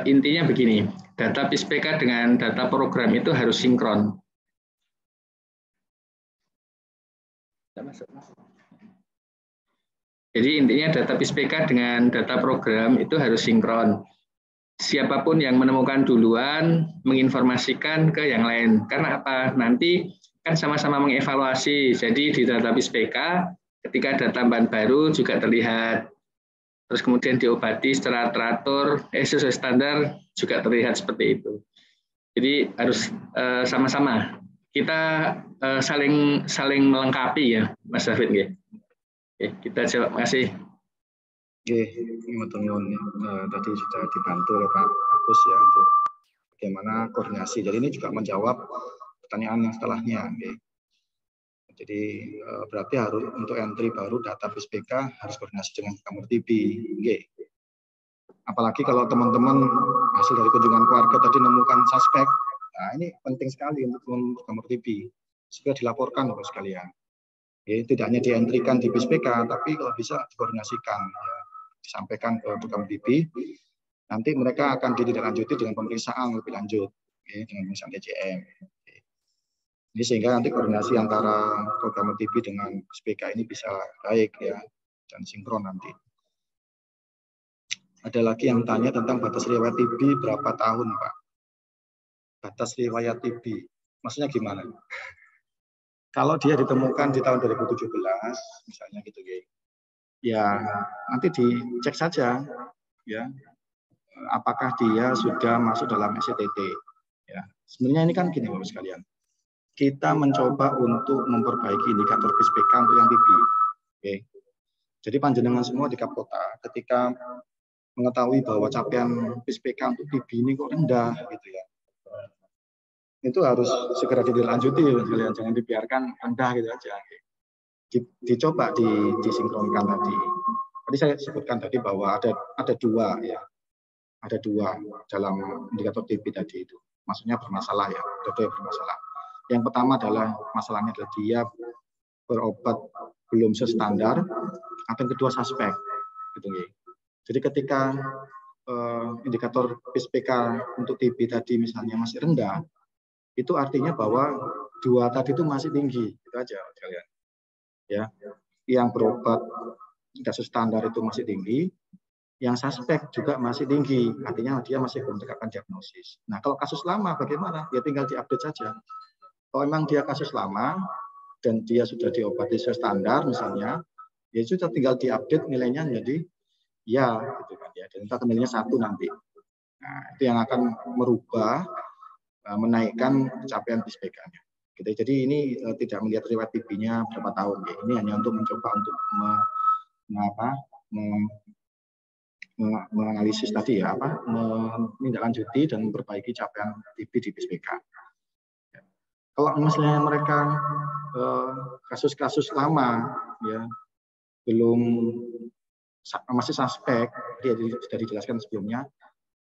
Intinya begini, data PISPK dengan data program itu harus sinkron. Jadi intinya data PISPK dengan data program itu harus sinkron. Siapapun yang menemukan duluan menginformasikan ke yang lain. Karena apa? Nanti kan sama-sama mengevaluasi. Jadi di data PISPK ketika ada tambahan baru juga terlihat. Terus kemudian diobati secara teratur, sesuai standar juga terlihat seperti itu. Jadi harus sama-sama. Kita saling melengkapi ya, Mas David. Oke, kita jawab. Makasih. Oke, tadi sudah dibantu oleh Pak Agus ya untuk bagaimana koordinasi. Jadi ini juga menjawab pertanyaan yang setelahnya. Oke. Jadi berarti harus untuk entry baru data PISPK harus koordinasi dengan Kamurtb. Oke. Apalagi kalau teman-teman hasil dari kunjungan keluarga tadi menemukan suspek, nah ini penting sekali untuk Kamurtb supaya dilaporkan Bapak sekalian. Ya, tidak hanya dientrikan di PISPK, tapi kalau bisa dikoordinasikan, ya, disampaikan ke Kamurtb. Nanti mereka akan ditindaklanjuti dengan pemeriksaan lebih lanjut, ya, dengan pemeriksaan DCM. Ini sehingga nanti koordinasi antara Kamurtb dengan PISPK ini bisa baik ya dan sinkron nanti. Ada lagi yang tanya tentang batas riwayat TB berapa tahun, Pak? Batas riwayat TB, maksudnya gimana? Kalau dia ditemukan di tahun 2017, misalnya gitu, ya nanti dicek saja, ya, apakah dia sudah masuk dalam SCTT. Ya, sebenarnya ini kan gini, Bapak sekalian, kita mencoba untuk memperbaiki indikator PISPK untuk yang TB. Oke. Jadi panjenengan semua di Kapkota, ketika mengetahui bahwa capaian PISPK untuk TB ini kok rendah, gitu ya, itu harus segera dilanjuti, jangan dibiarkan rendah gitu aja. Dicoba disinkronkan tadi. Tadi saya sebutkan tadi bahwa ada dua ya, ada dua dalam indikator TB tadi itu. Maksudnya bermasalah ya, ada bermasalah. Yang pertama adalah masalahnya adalah dia berobat belum sestandar, atau yang kedua suspek, gitu ya. Jadi ketika indikator PISPK untuk TB tadi misalnya masih rendah, itu artinya bahwa dua tadi itu masih tinggi, itu aja kalian. Ya, yang berobat kasus standar itu masih tinggi, yang suspek juga masih tinggi, artinya dia masih belum tegakkan diagnosis. Nah, kalau kasus lama bagaimana? Ya tinggal diupdate saja. Kalau memang dia kasus lama dan dia sudah diobati sesuai standar misalnya, ya sudah tinggal diupdate nilainya menjadi ya, gitu kan ya. Dan kita nilainya 1 nanti. Nah, itu yang akan merubah, menaikkan capaian PISPK-nya. Gitu. Jadi ini tidak melihat riwayat TB-nya berapa tahun ya. Ini hanya untuk mencoba untuk menganalisis tadi ya, menindaklanjuti dan memperbaiki capaian TB di PISPK. Kalau misalnya mereka kasus-kasus lama ya belum masih suspek, dia sudah dijelaskan sebelumnya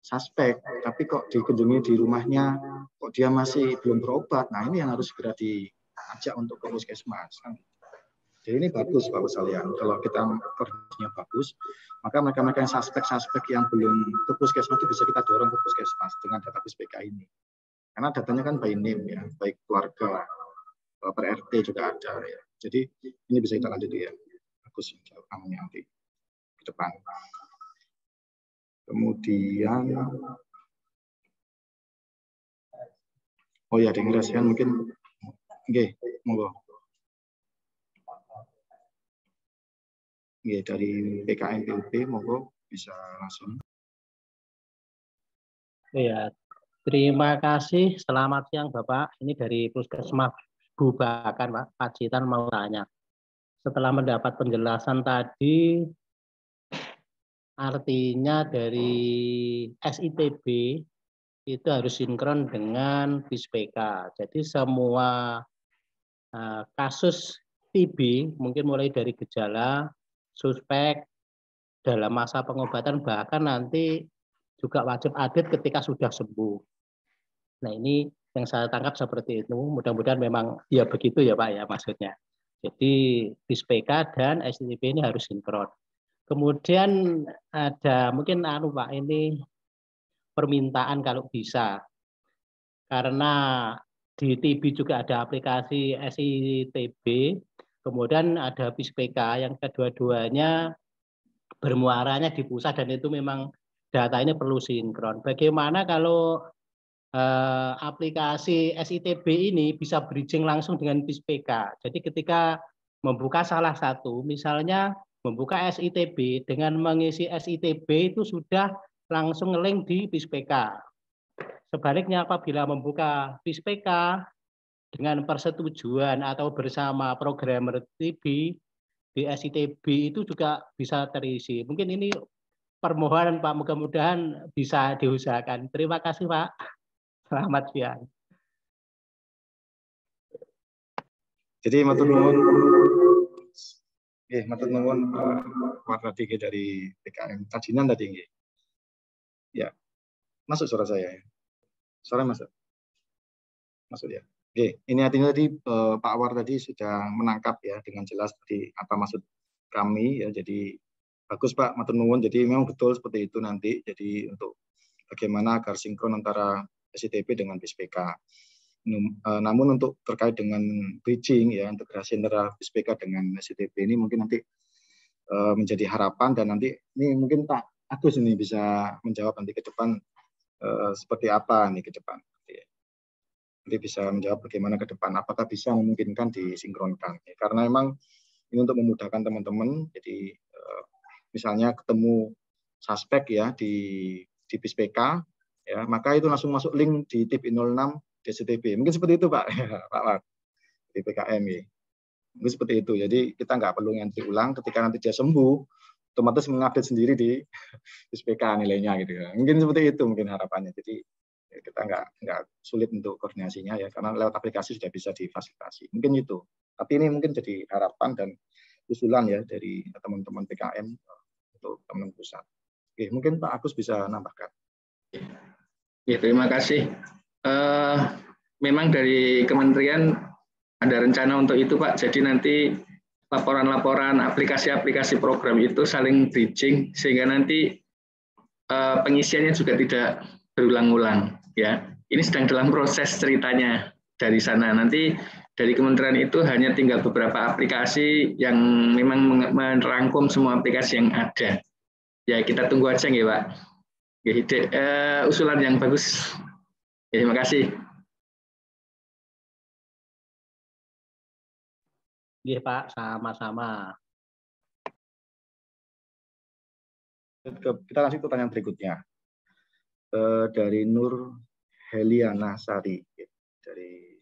suspek, tapi kok dikunjungi di rumahnya kok dia masih belum berobat, nah ini yang harus segera diajak untuk ke puskesmas. Jadi ini bagus Bapak sekalian, kalau kita koordinasinya bagus, maka mereka-mereka yang suspek yang belum ke puskesmas itu bisa kita dorong ke puskesmas dengan data PISPK ini. Karena datanya kan by name ya, baik keluarga, per RT juga ada ya. Jadi ini bisa kita lanjuti ya, bagus namanya nanti ke depan. Kemudian, oh ya, dengan rasian mungkin, oke, monggo. Oke, dari PKN PUP, monggo bisa langsung. Ya, terima kasih. Selamat siang Bapak. Ini dari Puskesmas Bubakan Pak, Pacitan mau tanya. Setelah mendapat penjelasan tadi, artinya dari SITB itu harus sinkron dengan PISPK. Jadi semua kasus TB mungkin mulai dari gejala, suspek, dalam masa pengobatan, bahkan nanti juga wajib update ketika sudah sembuh. Nah, ini yang saya tangkap seperti itu. Mudah-mudahan memang ya begitu ya Pak ya maksudnya. Jadi BISPK dan SITB ini harus sinkron. Kemudian ada mungkin Pak ini permintaan kalau bisa. Karena di TB juga ada aplikasi SITB, kemudian ada BISPK yang kedua-duanya bermuaranya di pusat dan itu memang data ini perlu sinkron. Bagaimana kalau aplikasi SITB ini bisa bridging langsung dengan BISPK. Jadi ketika membuka salah satu, misalnya membuka SITB dengan mengisi SITB itu sudah langsung nge-link di BISPK. Sebaliknya apabila membuka BISPK dengan persetujuan atau bersama programmer TB di SITB itu juga bisa terisi. Mungkin ini permohonan Pak, mudah-mudahan bisa diusahakan. Terima kasih Pak. Selamat siang. Jadi matur nuwun. Nggih, matur nuwun Pak Radhi dari PKM Kajian tadi nggih. Ya. Masuk suara saya ya. Suara masuk. Masuk ya. Oke, ini artinya tadi Pak Awar tadi sudah menangkap ya dengan jelas tadi apa maksud kami ya. Jadi bagus Pak, matur nuwun. Jadi memang betul seperti itu nanti. Jadi untuk bagaimana agar sinkron antara SITB dengan BISPK. Namun untuk terkait dengan bridging ya integrasi antara BISPK dengan SITB ini mungkin nanti menjadi harapan dan nanti ini mungkin Pak Agus ini bisa menjawab nanti ke depan seperti apa nih ke depan. Nanti bisa menjawab bagaimana ke depan apakah bisa memungkinkan disinkronkan. Ya, karena memang ini untuk memudahkan teman-teman. Jadi misalnya ketemu suspek ya di BISPK ya, maka itu langsung masuk link di TIP 06 DCTB. Mungkin seperti itu Pak, Pak Wak, di PKM ya. Mungkin seperti itu. Jadi kita nggak perlu ngantri ulang. Ketika nanti dia sembuh, otomatis mengupdate sendiri di BISPK nilainya gitu ya. Mungkin seperti itu mungkin harapannya. Jadi ya, kita nggak sulit untuk koordinasinya ya, karena lewat aplikasi sudah bisa difasilitasi. Mungkin itu. Tapi ini mungkin jadi harapan dan usulan ya dari teman-teman PKM untuk teman pusat. Oke, mungkin Pak Agus bisa nambahkan. Ya, terima kasih. Memang dari kementerian ada rencana untuk itu Pak. Jadi nanti laporan-laporan aplikasi-aplikasi program itu saling bridging sehingga nanti pengisiannya juga tidak berulang-ulang. Ya, ini sedang dalam proses ceritanya dari sana. Nanti dari kementerian itu hanya tinggal beberapa aplikasi yang memang merangkum semua aplikasi yang ada. Ya, kita tunggu aja ya Pak. Usulan yang bagus. Ya, terima kasih. Iya Pak, sama-sama. Kita langsung ke pertanyaan berikutnya. Dari Nur Heliana Sari. Dari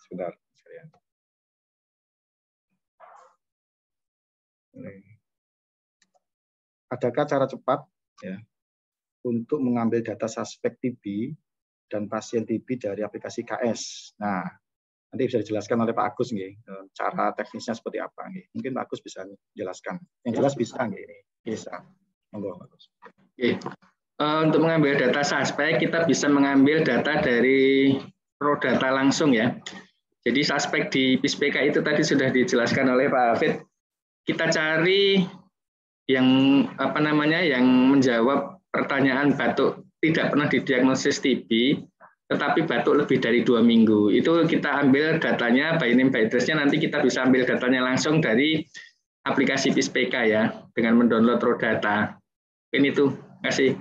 sebentar. Adakah cara cepat ya untuk mengambil data suspek TB dan pasien TB dari aplikasi KS? Nah, nanti bisa dijelaskan oleh Pak Agus nih, cara teknisnya seperti apa nih? Mungkin Pak Agus bisa jelaskan. Yang jelas bisa nih, bisa. Monggo Pak Agus. Oke. Untuk mengambil data suspek kita bisa mengambil data dari Prodata langsung ya. Jadi suspek di BISPK itu tadi sudah dijelaskan oleh Pak Hafid. Kita cari yang yang menjawab pertanyaan batuk tidak pernah didiagnosis TB, tetapi batuk lebih dari 2 minggu. Itu kita ambil datanya, by name by address-nya, nanti kita bisa ambil datanya langsung dari aplikasi BISPK ya, dengan mendownload Prodata. Ini itu, kasih.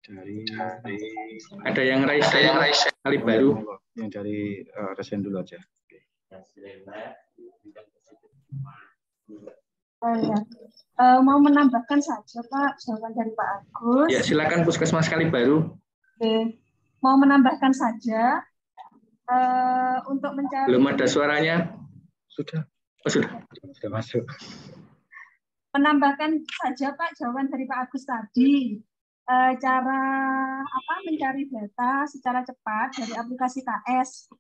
Dari ada yang raise kali baru yang dari resen dulu aja. Mau menambahkan saja Pak jawaban dari Pak Agus. Ya silakan Puskesmas kali baru. Oke. Mau menambahkan saja untuk mencari. Belum ada suaranya. Sudah. Oh, sudah. sudah masuk. Menambahkan saja Pak jawaban dari Pak Agus tadi. Cara apa mencari data secara cepat dari aplikasi KS.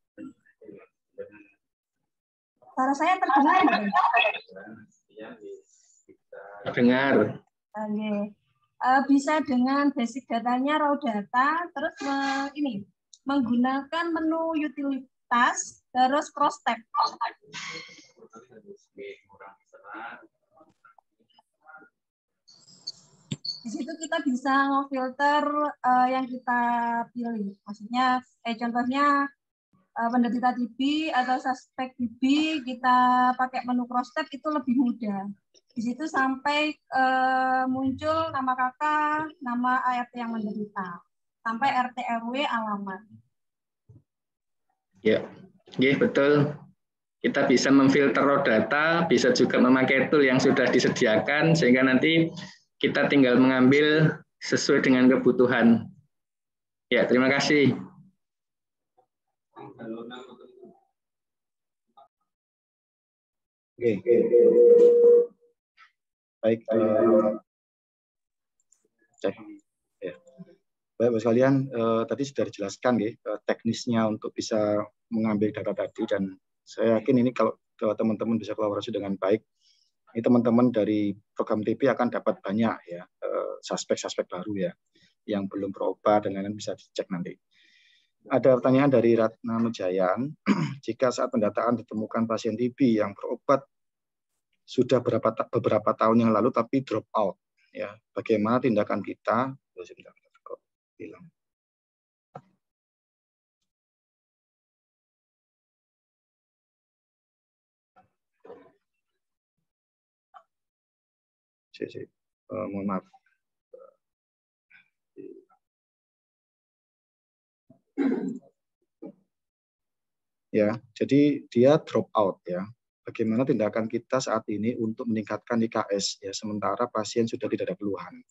Suara saya terdengar nggak? Dengar. Oke. Bisa dengan basic datanya raw data, terus menggunakan menu utilitas, terus cross tab. Di situ kita bisa ngefilter yang kita pilih. Maksudnya, contohnya penderita TB atau suspek TB, kita pakai menu cross tab itu lebih mudah. Di situ sampai muncul nama kakak, nama ART yang menderita, sampai RT RW alamat. Ya, betul. Kita bisa memfilter raw data, bisa juga memakai tool yang sudah disediakan, sehingga nanti kita tinggal mengambil sesuai dengan kebutuhan. Ya, terima kasih. Oke. Baik, cek. Ya. Baik, Bapak sekalian, tadi sudah dijelaskan ya, teknisnya untuk bisa mengambil data tadi, dan saya yakin ini kalau teman-teman bisa kolaborasi dengan baik, ini teman-teman dari program TB akan dapat banyak ya suspek-suspek baru ya yang belum berobat dan lain-lain, bisa dicek nanti. Ada pertanyaan dari Ratna Nujayan, jika saat pendataan ditemukan pasien TB yang berobat sudah beberapa tahun yang lalu tapi drop out, ya bagaimana tindakan kita? Bilang. Mohon maaf. Ya, jadi dia drop out ya. Bagaimana tindakan kita saat ini untuk meningkatkan IKS ya, sementara pasien sudah tidak ada keluhan.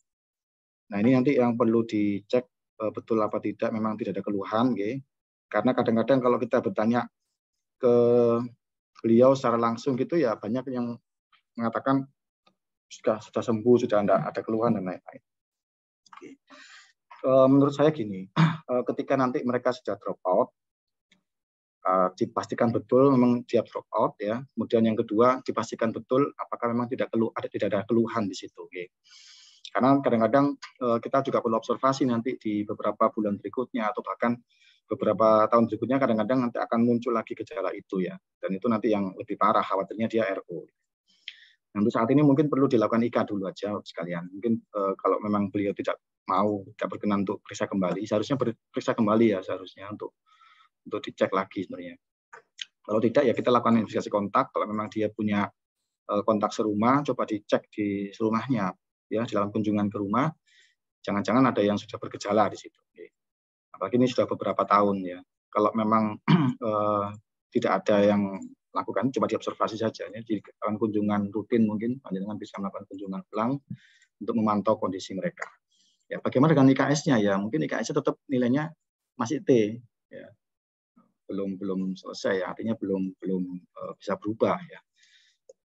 Nah, ini nanti yang perlu dicek betul apa tidak memang tidak ada keluhan, ya. Karena kadang-kadang kalau kita bertanya ke beliau secara langsung gitu ya, banyak yang mengatakan sudah sembuh, sudah ada keluhan dan lain-lain. Menurut saya gini, ketika nanti mereka sudah drop out, dipastikan betul memang dia drop out ya. Kemudian yang kedua dipastikan betul apakah memang tidak ada keluhan di situ. Okay. Karena kadang-kadang kita juga perlu observasi nanti di beberapa bulan berikutnya atau bahkan beberapa tahun berikutnya, kadang-kadang nanti akan muncul lagi gejala itu ya. Dan itu nanti yang lebih parah, khawatirnya dia RO. Nah, untuk saat ini mungkin perlu dilakukan IK dulu aja sekalian. Mungkin kalau memang beliau tidak berkenan untuk periksa kembali, seharusnya periksa kembali ya seharusnya untuk dicek lagi sebenarnya. Kalau tidak ya kita lakukan investigasi kontak. Kalau memang dia punya kontak serumah, coba dicek di serumahnya ya, di dalam kunjungan ke rumah. Jangan-jangan ada yang sudah bergejala di situ. Apalagi ini sudah beberapa tahun ya. Kalau memang tidak ada yang lakukan, coba diobservasi saja ya. Di dalam kunjungan rutin mungkin panjenengan bisa melakukan kunjungan ulang untuk memantau kondisi mereka. Ya, bagaimana dengan IKS-nya ya? Mungkin IKS-nya tetap nilainya masih T ya. Belum selesai ya, artinya belum bisa berubah ya.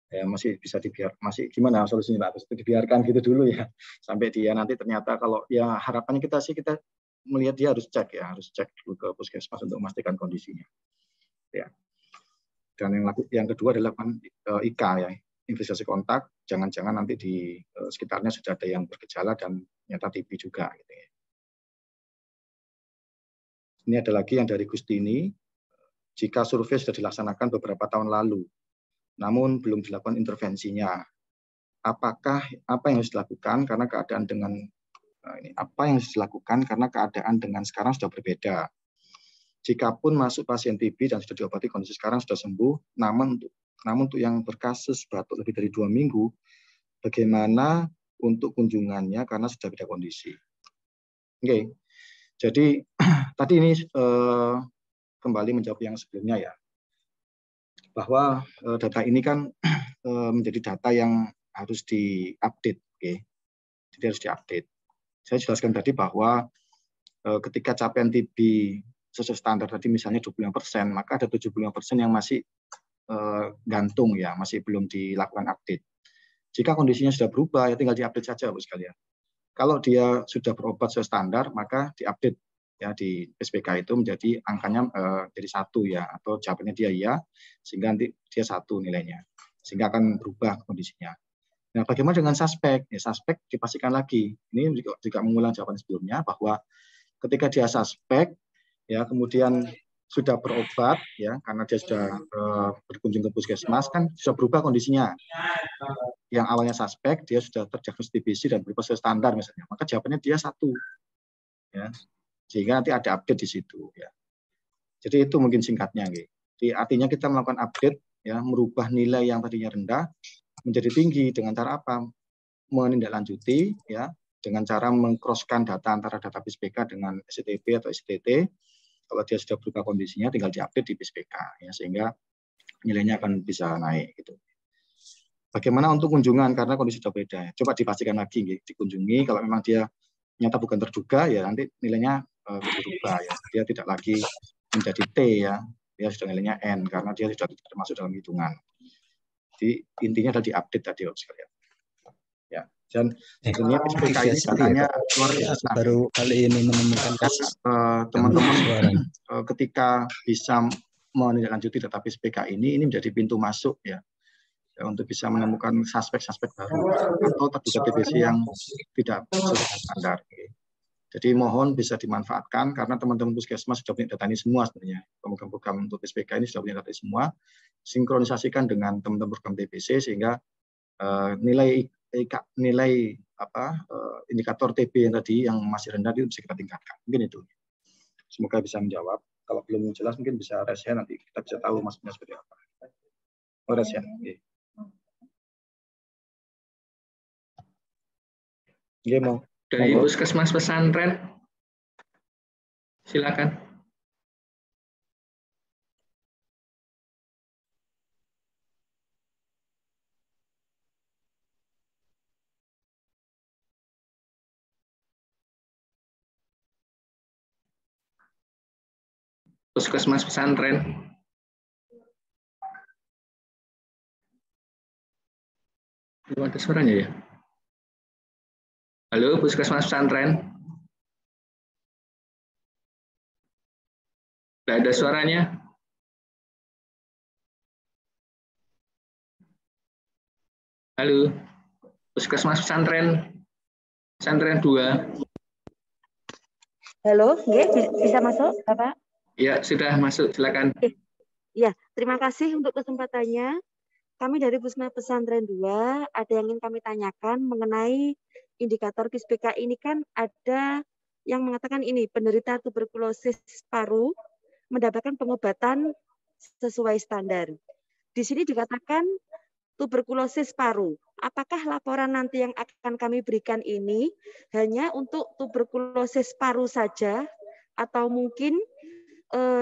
Ya masih bisa masih gimana solusinya Pak? Dibiarkan gitu dulu ya sampai dia nanti ternyata kalau ya harapannya kita melihat dia harus cek dulu ke puskesmas untuk memastikan kondisinya. Ya. Dan yang kedua adalah IK ya, investigasi kontak. Jangan-jangan nanti di sekitarnya sudah ada yang bergejala dan ternyata TB juga. Gitu ya. Ini ada lagi yang dari Gustini. Jika survei sudah dilaksanakan beberapa tahun lalu, namun belum dilakukan intervensinya, apa yang harus dilakukan karena keadaan sekarang sudah berbeda. Jikapun masuk pasien TB dan sudah diobati kondisi sekarang sudah sembuh, namun untuk yang berkasus batuk lebih dari 2 minggu, bagaimana untuk kunjungannya karena sudah beda kondisi. Oke. Jadi tadi ini kembali menjawab yang sebelumnya ya, bahwa data ini kan menjadi data yang harus diupdate. Okay. Jadi harus diupdate. Saya jelaskan tadi bahwa ketika capaian TB sesuai standar tadi misalnya 25%, maka ada 75% yang masih gantung ya, masih belum dilakukan update. Jika kondisinya sudah berubah ya tinggal diupdate saja Bapak sekalian. Kalau dia sudah berobat sesuai standar maka diupdate ya di SPK itu menjadi angkanya jadi 1 ya, atau jawabannya dia iya sehingga nanti dia 1 nilainya, sehingga akan berubah kondisinya. Nah, bagaimana dengan suspek? Ya, suspek dipastikan lagi. Ini juga mengulang jawaban sebelumnya bahwa ketika dia suspek ya kemudian sudah berobat ya karena dia sudah berkunjung ke puskesmas kan sudah berubah kondisinya. Yang awalnya suspek dia sudah terdiagnosis TBC dan berubah sesuai standar misalnya, maka jawabannya dia 1 ya. Sehingga nanti ada update di situ ya. Jadi itu mungkin singkatnya gitu. Jadi artinya kita melakukan update ya, merubah nilai yang tadinya rendah menjadi tinggi dengan cara apa? Menindaklanjuti ya dengan cara meng-cross-kan data antara data BISPK dengan STP atau STT. Kalau dia sudah berubah kondisinya tinggal diupdate di BISPK ya, sehingga nilainya akan bisa naik gitu. Bagaimana untuk kunjungan karena kondisi sudah beda ya. Coba dipastikan lagi dikunjungi, kalau memang dia nyata bukan terduga ya nanti nilainya berubah ya. Dia tidak lagi menjadi T ya. Dia sudah nilainya N karena dia sudah termasuk dalam hitungan. Jadi intinya adalah diupdate tadi sekalian. Ya. Dan sebenarnya SPK ini datanya luar biasa. Baru kali ini menemukan kasus teman-teman ketika bisa menindaklanjuti data SPK ini menjadi pintu masuk ya untuk bisa menemukan suspek-suspek baru atau terduga TBC yang tidak sesuai standar. Jadi mohon bisa dimanfaatkan karena teman-teman puskesmas sudah punya data ini semua sebenarnya. Program-program untuk SPK ini sudah punya data ini semua. Sinkronisasikan dengan teman-teman program TBC sehingga nilai indikator TB yang tadi yang masih rendah itu bisa kita tingkatkan. Mungkin itu. Semoga bisa menjawab. Kalau belum jelas mungkin bisa raise hand, nanti kita bisa tahu maksudnya seperti apa. Oh, raise hand. Oke, mau dari Puskesmas Pesantren, silakan. Puskesmas Pesantren. Belum ada suaranya ya? Halo, Puskesmas Pesantren. Tidak ada suaranya. Halo, Puskesmas Pesantren. Pesantren 2. Halo, bisa masuk, Bapak? Ya, sudah masuk, silakan. Ya, terima kasih untuk kesempatannya. Kami dari Puskesmas Pesantren 2, ada yang ingin kami tanyakan mengenai indikator BISPK ini. Kan ada yang mengatakan ini, penderita tuberkulosis paru mendapatkan pengobatan sesuai standar. Di sini dikatakan tuberkulosis paru. Apakah laporan nanti yang akan kami berikan ini hanya untuk tuberkulosis paru saja, atau mungkin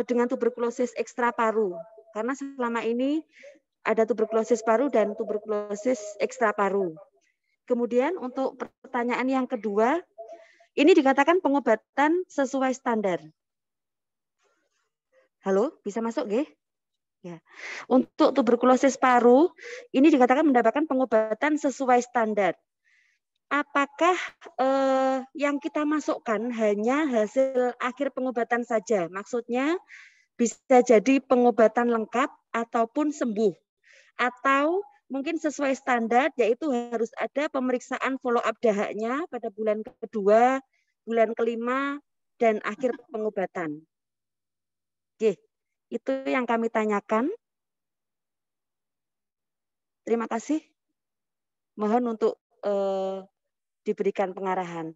dengan tuberkulosis ekstra paru? Karena selama ini ada tuberkulosis paru dan tuberkulosis ekstra paru. Kemudian untuk pertanyaan yang kedua, ini dikatakan pengobatan sesuai standar. Halo, bisa masuk, nggih? Ya. Untuk tuberkulosis paru, ini dikatakan mendapatkan pengobatan sesuai standar. Apakah yang kita masukkan hanya hasil akhir pengobatan saja? Maksudnya bisa jadi pengobatan lengkap ataupun sembuh. Atau mungkin sesuai standar, yaitu harus ada pemeriksaan follow up dahaknya pada bulan kedua, bulan kelima, dan akhir pengobatan. Oke, itu yang kami tanyakan. Terima kasih. Mohon untuk diberikan pengarahan.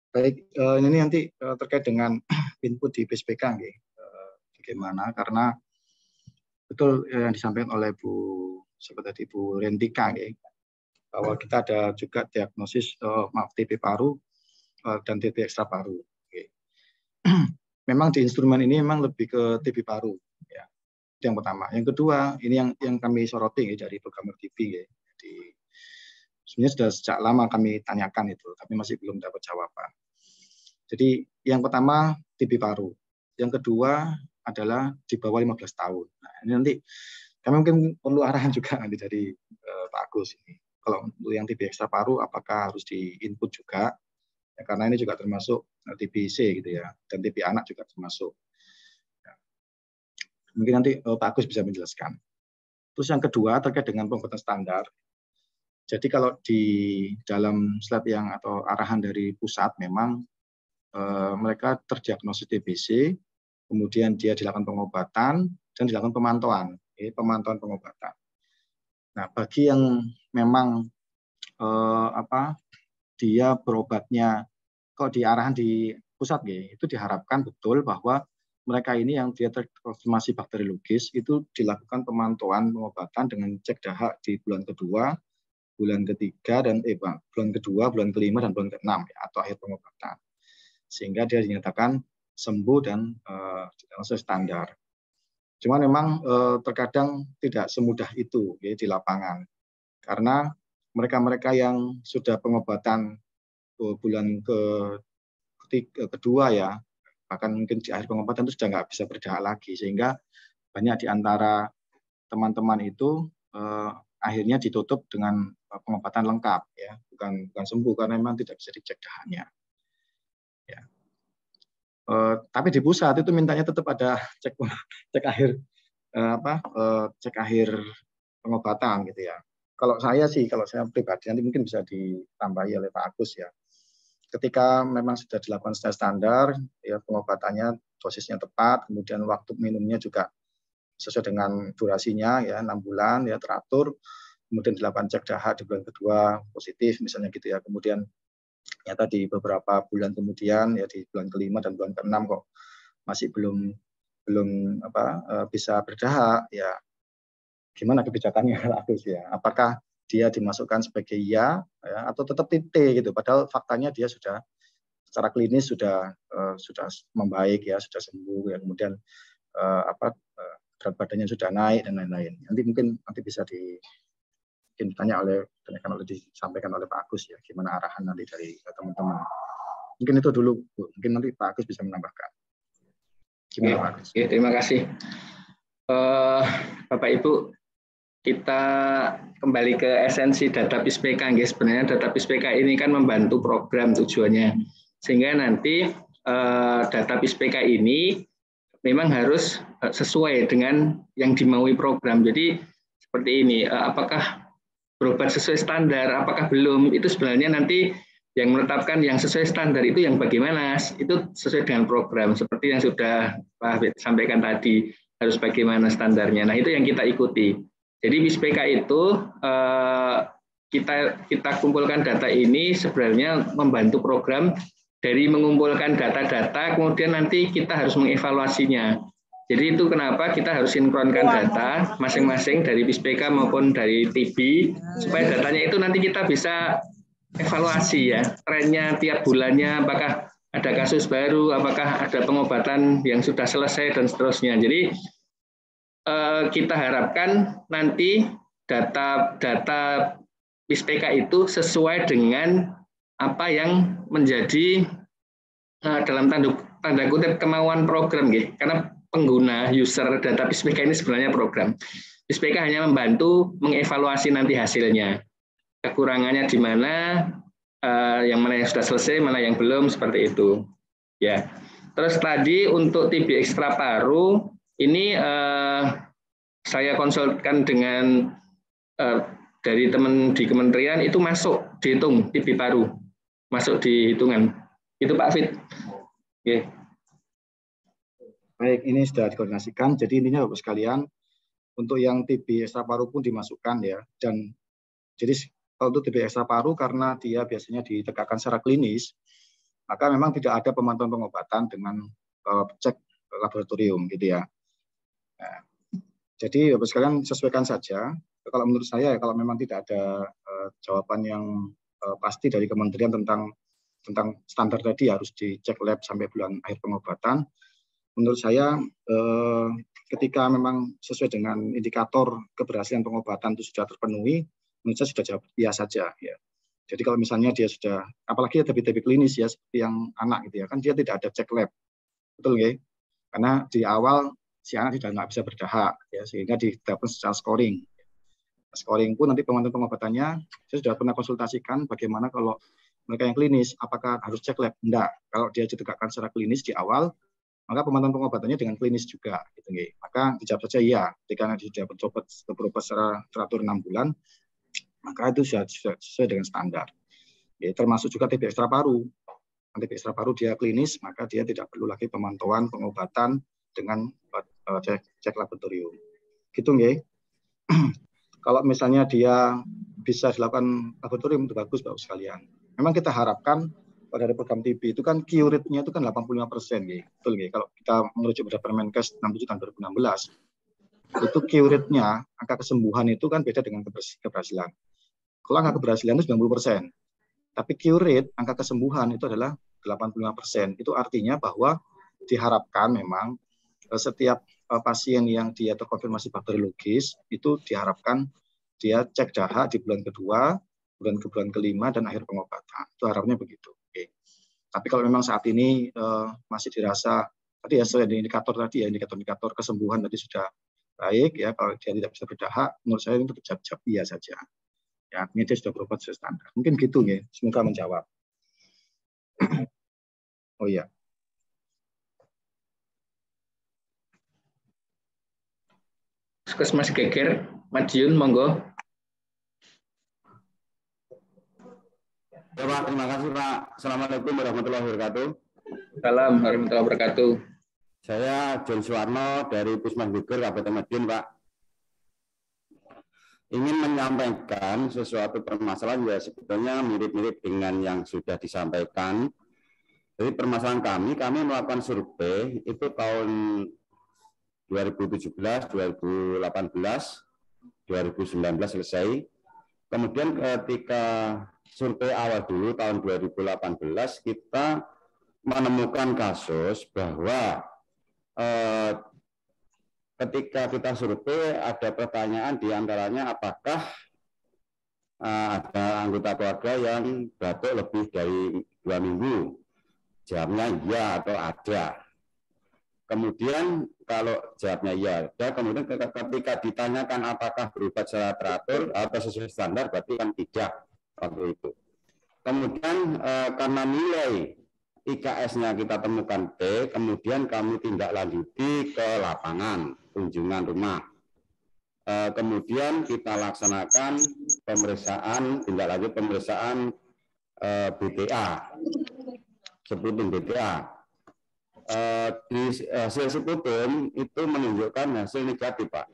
Baik, ini nanti terkait dengan input di BISPK, bagaimana? Karena betul yang disampaikan oleh Bu Rentika, bahwa kita ada juga diagnosis TB paru dan TB ekstra paru. Memang di instrumen ini memang lebih ke TB paru, ya. Itu yang pertama. Yang kedua, ini yang kami soroti dari program RTB, Sebenarnya sudah sejak lama kami tanyakan itu, tapi masih belum dapat jawaban. Jadi yang pertama TB paru, yang kedua adalah di bawah 15 tahun. Nah, ini nanti kami mungkin perlu arahan juga nanti dari Pak Agus ini. Kalau untuk yang TB ekstra paru, apakah harus di input juga? Ya, karena ini juga termasuk TBC gitu ya, dan TB anak juga termasuk. Ya. Mungkin nanti Pak Agus bisa menjelaskan. Terus yang kedua terkait dengan pengobatan standar. Jadi kalau di dalam slide yang atau arahan dari pusat memang mereka terdiagnosis TBC, kemudian dia dilakukan pengobatan dan dilakukan pemantauan, pemantauan pengobatan. Nah, bagi yang memang dia berobatnya kok di arahan di pusat itu diharapkan betul bahwa mereka ini yang dia terkonfirmasi bakteriologis itu dilakukan pemantauan pengobatan dengan cek dahak di bulan kedua, bulan ketiga, dan bulan kedua, bulan kelima, dan bulan keenam atau akhir pengobatan. Sehingga dia dinyatakan sembuh dan sesuai standar. Cuma memang terkadang tidak semudah itu di lapangan. Karena mereka-mereka yang sudah pengobatan bulan kedua ya, bahkan mungkin di akhir pengobatan itu sudah nggak bisa berdahak lagi. Sehingga banyak di antara teman-teman itu akhirnya ditutup dengan pengobatan lengkap ya, bukan sembuh karena memang tidak bisa dicek dahaknya. Ya. Tapi di pusat itu mintanya tetap ada cek akhir cek akhir pengobatan gitu ya. Kalau saya pribadi nanti mungkin bisa ditambahi oleh Pak Agus ya. Ketika memang sudah dilakukan standar ya, pengobatannya dosisnya tepat, kemudian waktu minumnya juga sesuai dengan durasinya ya, 6 bulan ya teratur, kemudian dilakukan cek dahak di bulan kedua positif misalnya gitu ya, kemudian ternyata di beberapa bulan kemudian ya di bulan kelima dan bulan keenam kok masih belum bisa berdahak ya, gimana kebijakannya Agus ya, apakah dia dimasukkan sebagai ya atau tetap T gitu, padahal faktanya dia sudah secara klinis sudah membaik ya, sudah sembuh ya, kemudian berat badannya sudah naik dan lain-lain. Nanti bisa disampaikan oleh Pak Agus ya, gimana arahan nanti dari teman-teman. Mungkin itu dulu Bu. Mungkin nanti Pak Agus bisa menambahkan. Gimana Pak Agus? Oke, terima kasih. Bapak Ibu, kita kembali ke esensi data PISPK. Sebenarnya data PISPK ini kan membantu program tujuannya, sehingga nanti data PISPK ini memang harus sesuai dengan yang dimaui program. Jadi seperti ini, apakah berobat sesuai standar, apakah belum, itu sebenarnya nanti yang menetapkan yang sesuai standar itu yang bagaimana, itu sesuai dengan program, seperti yang sudah Pak Hafid sampaikan tadi, harus bagaimana standarnya. Nah, itu yang kita ikuti. Jadi PISPK itu kita kumpulkan data ini sebenarnya membantu program dari mengumpulkan data-data, kemudian nanti kita harus mengevaluasinya. Jadi itu kenapa kita harus sinkronkan data masing-masing dari PISPK maupun dari TB, supaya datanya itu nanti kita bisa evaluasi ya, trennya tiap bulannya, apakah ada kasus baru, apakah ada pengobatan yang sudah selesai, dan seterusnya. Jadi kita harapkan nanti data PISPK itu sesuai dengan apa yang menjadi dalam tanda kutip kemauan program, karena pengguna user data PISPK ini sebenarnya program. PISPK hanya membantu mengevaluasi nanti hasilnya, kekurangannya di mana, yang mana yang sudah selesai, mana yang belum, seperti itu. Ya. Terus tadi untuk TB ekstra paru ini saya konsultkan dengan dari teman di kementerian, itu masuk dihitung TB paru. Masuk di hitungan. Itu Pak Fit. Oke. Baik, ini sudah dikoordinasikan. Jadi intinya Bapak sekalian, untuk yang TB ekstra paru pun dimasukkan ya. Dan jadi kalau untuk TB ekstra paru karena dia biasanya ditegakkan secara klinis, maka memang tidak ada pemantauan pengobatan dengan cek laboratorium gitu ya. Nah, jadi Bapak sekalian sesuaikan saja. Kalau menurut saya kalau memang tidak ada jawaban yang pasti dari kementerian tentang standar tadi harus dicek lab sampai bulan akhir pengobatan. Menurut saya ketika memang sesuai dengan indikator keberhasilan pengobatan itu sudah terpenuhi, menurut saya sudah jawab iya saja ya. Jadi kalau misalnya dia sudah, apalagi TB klinis ya seperti yang anak gitu ya, kan dia tidak ada cek lab, betul ya? Karena di awal si anak tidak nggak bisa berdahak ya, sehingga diterapkan secara scoring. Scoring pun nanti pengobatannya saya sudah pernah konsultasikan bagaimana kalau mereka yang klinis, apakah harus cek lab? Enggak. Kalau dia ditegakkan secara klinis di awal, maka pemantauan pengobatannya dengan klinis juga. Gitu, ya. Maka dijawab saja iya. Ketika dia sudah berobat secara teratur 6 bulan, maka itu sudah sesuai dengan standar. Ya, termasuk juga TB ekstra paru. TB ekstra paru dia klinis, maka dia tidak perlu lagi pemantauan pengobatan dengan cek laboratorium. Gitu nggih. Kalau misalnya dia bisa dilakukan laboratorium itu bagus sekalian. Memang kita harapkan pada program TB itu kan cure rate-nya itu kan 85%, nggih. Betul nggih. Kalau kita merujuk pada Permenkes 67 tahun 2016, itu cure rate-nya, angka kesembuhan itu kan beda dengan keberhasilan. Kalau angka keberhasilan itu 90%. Tapi cure rate, angka kesembuhan itu adalah 85%. Itu artinya bahwa diharapkan memang setiap pasien yang dia terkonfirmasi bakteriologis itu diharapkan dia cek dahak di bulan kedua, bulan kelima, dan akhir pengobatan. Itu harapannya begitu. Oke. Tapi kalau memang saat ini masih dirasa, tadi ya sesuai indikator tadi ya, indikator kesembuhan tadi sudah baik ya, kalau dia tidak bisa berdahak, menurut saya itu jawab iya saja. Ya, artinya dia sudah berobat sesuai standar. Mungkin gitu ya, semoga menjawab. Oh iya. Mas Geger, Madiun, monggo. Ya, Pak, terima kasih Pak. Assalamualaikum warahmatullahi wabarakatuh. Salam warahmatullahi wabarakatuh. Saya John Suwarno dari Puskesmas Geger, Kabupaten Madiun, Pak. Ingin menyampaikan sesuatu permasalahan ya sebetulnya mirip-mirip dengan yang sudah disampaikan. Jadi permasalahan kami melakukan survei itu tahun 2017, 2018, 2019 selesai. Kemudian ketika survei awal dulu tahun 2018 kita menemukan kasus bahwa ketika kita survei ada pertanyaan diantaranya apakah ada anggota keluarga yang batuk lebih dari 2 minggu. Jawabnya iya atau ada. Kemudian kalau jawabnya iya ada, kemudian ketika ditanyakan apakah berobat secara teratur atau sesuai standar, berarti kan tidak waktu itu. Kemudian karena nilai IKS-nya kita temukan T, kemudian kami tindak lanjuti ke lapangan, kunjungan rumah. Kemudian kita laksanakan pemeriksaan, tindak lanjut pemeriksaan BTA, sebutin BTA. Di hasil seputum itu menunjukkan hasil negatif, Pak.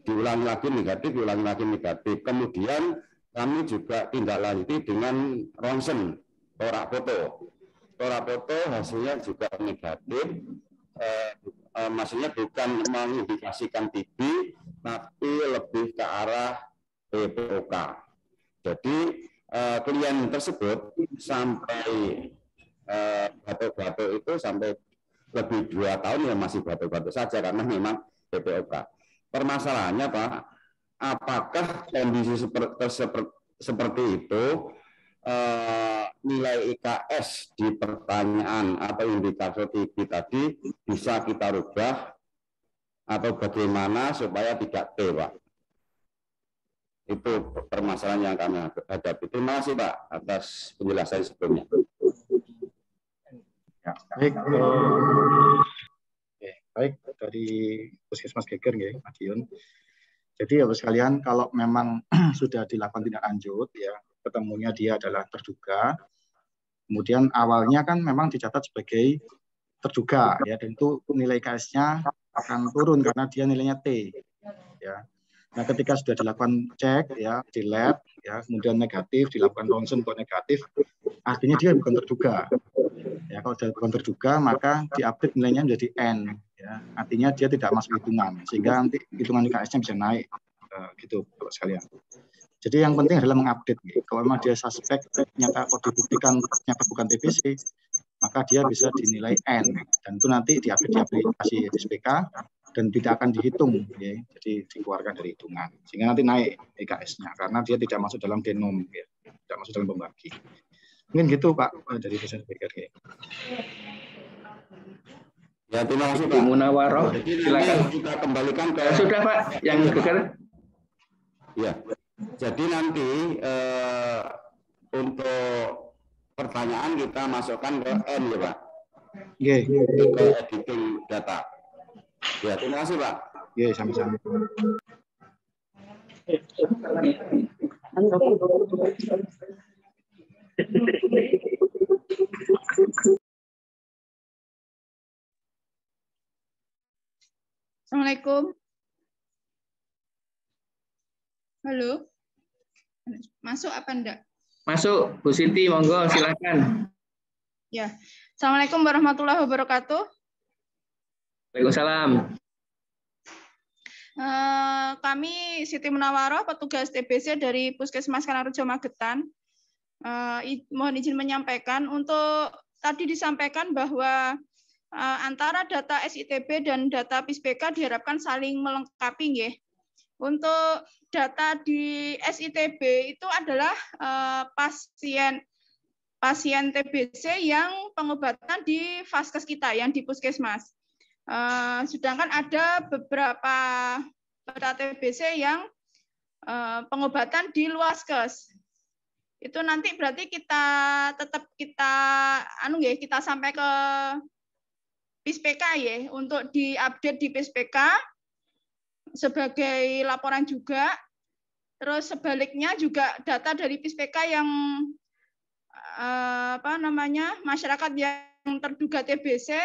Diulangi lagi negatif, diulangi lagi negatif. Kemudian kami juga tindak lanjuti dengan ronsen, torak foto. Torak foto hasilnya juga negatif, maksudnya bukan mengindikasikan TB, tapi lebih ke arah PPOK. Jadi klien tersebut sampai batuk-batuk itu sampai lebih 2 tahun ya masih batuk-batuk saja karena memang PPOK. Permasalahannya Pak, apakah kondisi seperti itu nilai IKS di pertanyaan atau indikator TB tadi bisa kita rubah atau bagaimana supaya tidak T, Pak? Itu permasalahan yang kami hadapi. Terima kasih Pak atas penjelasan sebelumnya. Ya, baik. Baik dari Puskesmas Geger nggih, Madiun. Jadi ya sekalian, kalau memang sudah dilakukan tindak lanjut ya, ketemunya dia adalah terduga. Kemudian awalnya kan memang dicatat sebagai terduga ya, dan itu nilai IKS-nya akan turun karena dia nilainya T ya. Nah, ketika sudah dilakukan cek ya di lab ya, kemudian negatif, dilakukan ronsen kok negatif, artinya dia bukan terduga. Ya, kalau sudah bukan terduga maka diupdate nilainya menjadi N ya. Artinya dia tidak masuk hitungan sehingga nanti hitungan IKS-nya bisa naik gitu Bapak sekalian. Jadi yang penting adalah mengupdate. Kalau memang dia suspek ternyata kalau dibuktikan ternyata bukan TBC, maka dia bisa dinilai N dan itu nanti diupdate di aplikasi SPK. dan tidak akan dihitung, ya. Jadi dikeluarkan dari hitungan, sehingga nanti naik IKS-nya karena dia tidak masuk dalam genom, ya. Tidak masuk dalam pembagi. Mungkin gitu Pak dari dosen BKG. Ya, terima kasih Ibu Pak. Munawaroh, Jadi silakan. nanti kita kembalikan ke Sudah Pak, yang geger. ya. Jadi nanti untuk pertanyaan kita masukkan ke N ya Pak. Iya. Ke editing data. Ya, terima kasih Pak. Iya, sama-sama. Assalamualaikum. Halo. Masuk apa enggak? Masuk, Bu Siti, monggo silakan. Ya. Assalamualaikum warahmatullahi wabarakatuh. Waalaikumsalam. Kami Siti Munawaroh, petugas TBC dari Puskesmas Karangrejo Magetan. Mohon izin menyampaikan, untuk tadi disampaikan bahwa antara data SITB dan data PISPK diharapkan saling melengkapi, nggih. Untuk data di SITB itu adalah pasien TBC yang pengobatan di vaskes kita, yang di puskesmas. Sedangkan ada beberapa data TBC yang pengobatan di luaskes. Itu nanti berarti kita sampai ke PISPK ya, untuk diupdate di PISPK sebagai laporan juga. Terus sebaliknya juga data dari PISPK yang masyarakat yang terduga TBC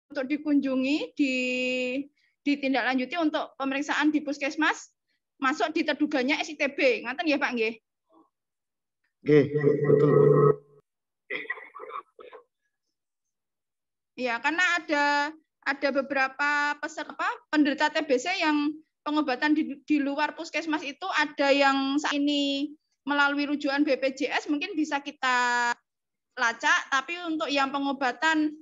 untuk dikunjungi, ditindaklanjuti untuk pemeriksaan di puskesmas, masuk di terduganya SITB. Ngaten ya Pak nggih? Nggih, betul. Ya, karena ada beberapa penderita TBC yang pengobatan di luar puskesmas itu ada yang saat ini melalui rujukan BPJS mungkin bisa kita lacak, tapi untuk yang pengobatan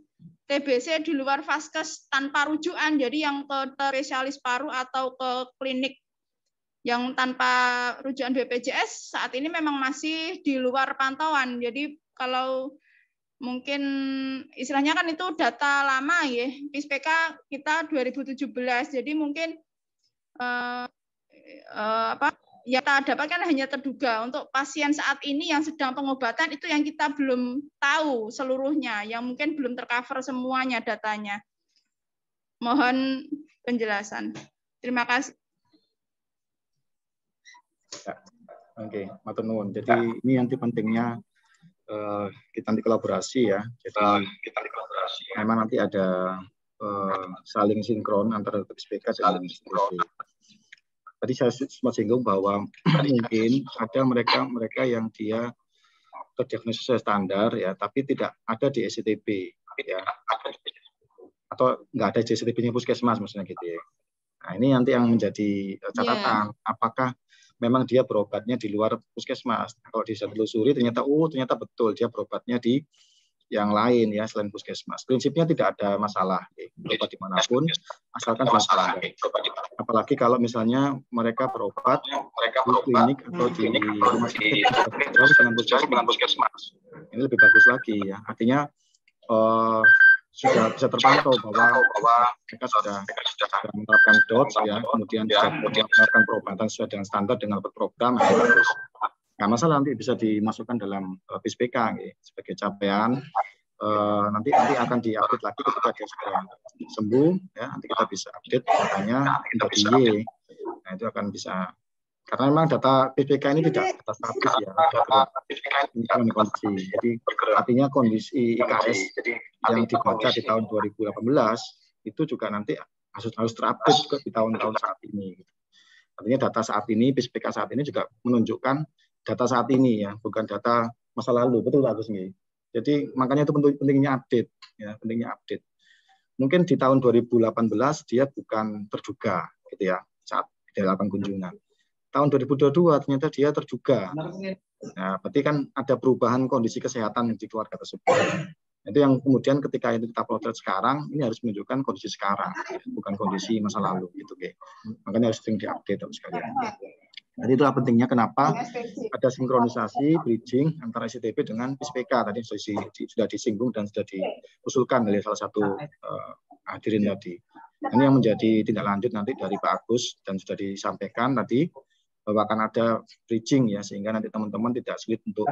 TBC di luar vaskes tanpa rujukan, jadi yang ke spesialis paru atau ke klinik yang tanpa rujukan BPJS saat ini memang masih di luar pantauan. Jadi kalau mungkin istilahnya kan itu data lama ya, PISPK kita 2017, jadi mungkin yang kita dapatkan hanya terduga. Untuk pasien saat ini yang sedang pengobatan itu yang kita belum tahu seluruhnya, yang mungkin belum tercover semuanya datanya. Mohon penjelasan. Terima kasih. Oke, matur nuwun. Jadi ini nanti pentingnya kita nanti kolaborasi ya. Jadi memang nanti ada saling sinkron antara PISPK dan SITB. Tadi saya sempat singgung bahwa mungkin ada mereka yang dia terdiagnosis standar ya, tapi tidak ada di SITB ya, atau nggak ada di SITB-nya puskesmas maksudnya gitu ya. Nah ini nanti yang menjadi catatan, apakah memang dia berobatnya di luar puskesmas. Kalau bisa telusuri ternyata betul dia berobatnya di yang lain ya selain puskesmas. Prinsipnya tidak ada masalah, berobat dimanapun asalkan standar. Apalagi kalau misalnya mereka berobat di klinik atau di rumah sakit dengan puskesmas. Ini lebih bagus lagi ya. Artinya sudah bisa terpantau bahwa mereka sudah menerapkan DOTS ya, kemudian menerapkan perobatan sesuai dengan standar dengan program yang bagus. Nah, masalah nanti bisa dimasukkan dalam PISPK sebagai capaian. Nanti akan diupdate lagi ketika dia sudah sembuh ya, nanti kita bisa update datanya menjadi Y. Nah itu akan bisa, karena memang data PISPK ini tidak data statis ya, ada kondisi. Jadi artinya kondisi IKS yang dibaca di tahun 2018 itu juga nanti harus terupdate juga di tahun-tahun saat ini. Artinya data saat ini, PISPK saat ini juga menunjukkan data saat ini ya, bukan data masa lalu. Betul Pak Agus nggih? Jadi makanya itu pentingnya update ya, pentingnya update. Mungkin di tahun 2018 dia bukan terduga gitu ya saat dilakukan kunjungan. Tahun 2022 ternyata dia terduga. Nah, berarti kan ada perubahan kondisi kesehatan di keluarga tersebut. Itu yang kemudian ketika itu kita potret sekarang, ini harus menunjukkan kondisi sekarang, bukan kondisi masa lalu gitu, oke. Makanya harus sering diupdate sekalian. Jadi itulah pentingnya kenapa ada sinkronisasi bridging antara SITB dengan PISPK tadi sudah disinggung dan sudah diusulkan oleh salah satu hadirin tadi. Ini yang menjadi tindak lanjut nanti dari Pak Agus dan sudah disampaikan tadi bahwa akan ada bridging ya, sehingga nanti teman-teman tidak sulit untuk